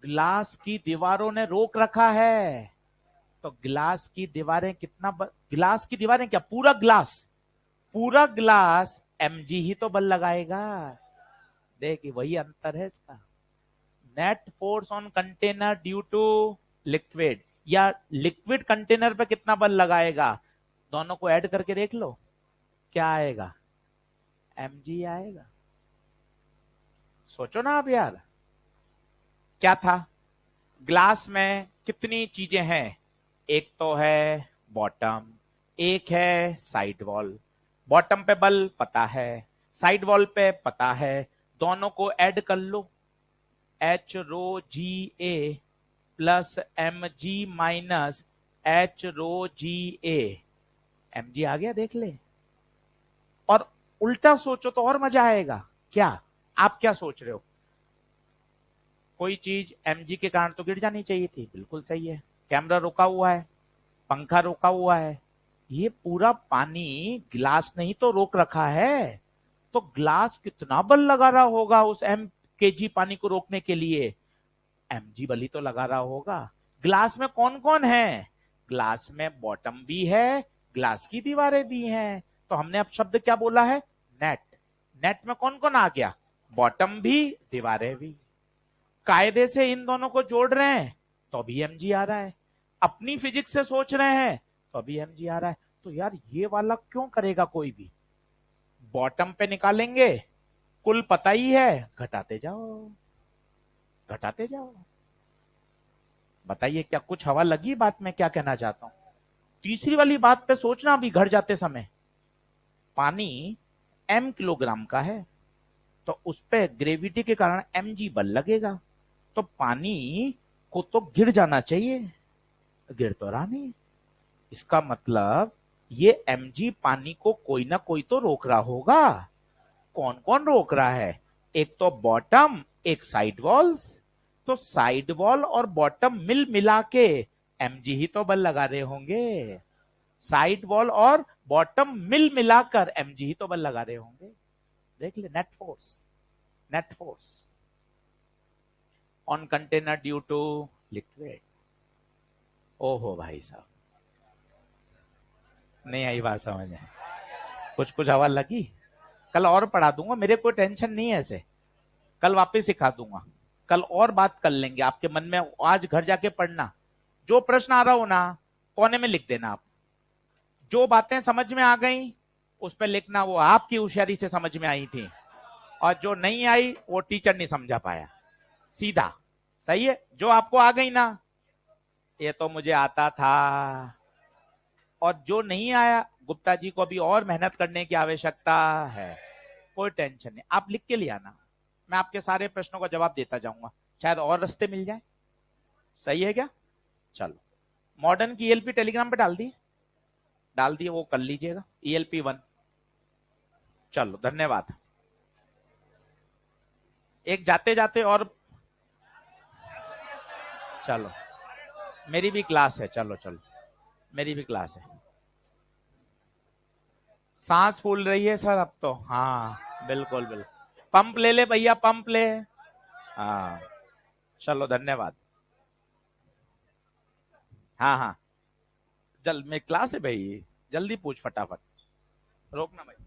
ग्लास की दीवारों ने रोक रखा है, तो ग्लास की दीवारें कितना ग्लास की दीवारें क्या, पूरा ग्लास, पूरा ग्लास एमजी ही तो बल लगाएगा। देखिए वही अंतर है इसका। Net force on container due to liquid, या लिक्विड कंटेनर पे कितना बल लगाएगा, दोनों को ऐड करके देख लो, क्या आएगा? एमजी आएगा। सोचो ना आप यार, क्या था? ग्लास में कितनी चीजें हैं? एक तो है बॉटम, एक है साइड वॉल। बॉटम पे बल पता है, साइड वॉल पे पता है, दोनों को ऐड कर लो। H rho G A plus M G minus H rho G A. M G आ गया, देख ले। और उल्टा सोचो तो और मजा आएगा। क्या आप क्या सोच रहे हो? कोई चीज mg के कारण तो गिर जानी चाहिए थी, बिल्कुल सही है। कैमरा रुका हुआ है, पंखा रुका हुआ है, ये पूरा पानी गिलास ने ही तो रोक रखा है। तो ग्लास कितना बल लगा रहा होगा उस एम केजी पानी को रोकने के लिए? mg बल ही तो लगा रहा होगा। ग्लास में कौन कौन है? ग्लास में बॉटम भी है, ग्लास की दीवारें भी हैं। तो हमने अब शब्द क्या बोला है? नेट। नेट में कौन कौन आ गया? बॉटम भी, दीवारें भी। कायदे से इन दोनों को जोड़ रहे हैं तो भी एमजी आ रहा है, अपनी फिजिक्स से सोच रहे हैं तो भी एमजी आ रहा है। तो यार ये वाला क्यों करेगा कोई भी? बॉटम पे निकालेंगे, कुल पता ही है, घटाते जाओ, घटाते जाओ। बताइए क्या कुछ हवा लगी बात में? क्या कहना चाहता हूं? तीसरी वाली बात पे सोचना अभी घर जाते समय। पानी m किलोग्राम का है, तो उस पे ग्रेविटी के कारण mg बल लगेगा। तो पानी को तो गिर जाना चाहिए, गिर तो रहा नहीं। इसका मतलब ये mg पानी को कोई ना कोई तो रोक रहा होगा। कौन कौन रोक रहा है? एक तो बॉटम, एक साइड वॉल्स। तो साइड वॉल और बॉटम मिल मिला के mg ही तो बल लगा रहे होंगे। साइड वॉल और बॉटम मिल मिलाकर mg ही तो बल लगा रहे होंगे। देख ले, net force, net force on container due to liquid. ओहो भाई साहब, नहीं आई बात समझ में? कुछ कुछ हवा लगी। कल और पढ़ा दूंगा, मेरे कोई टेंशन नहीं है ऐसे। कल वापस सिखा दूंगा, कल और बात कर लेंगे आपके मन में। आज घर जाके पढ़ना, जो प्रश्न आ रहा हो ना कोने में लिख देना। आप जो बातें समझ में आ गई उस पर लिखना, वो आपकी होशियारी से समझ में आई थी। और जो नहीं आई वो टीचर नहीं समझा पाया, सीधा। सही है? जो आपको आ गई ना, ये तो मुझे आता था। और जो नहीं आया, गुप्ता जी को अभी और मेहनत करने की आवश्यकता है। कोई टेंशन नहीं, आप लिख के ले आना, मैं आपके सारे प्रश्नों का जवाब देता जाऊंगा, शायद और रास्ते मिल जाए। सही है क्या? चलो, मॉडर्न की ईएलपी टेलीग्राम पे डाल दी, डाल दिए, वो कर लीजिएगा, ELP1। चलो धन्यवाद। एक जाते जाते और, चलो मेरी भी क्लास है, चलो चलो मेरी भी क्लास है। सांस फूल रही है सर अब तो, हाँ बिल्कुल बिल्कुल। पंप ले ले भैया, पंप ले। हाँ चलो धन्यवाद। हाँ हाँ, जल में क्लास है भाई, जल्दी पूछ फटाफट, रोकना भाई।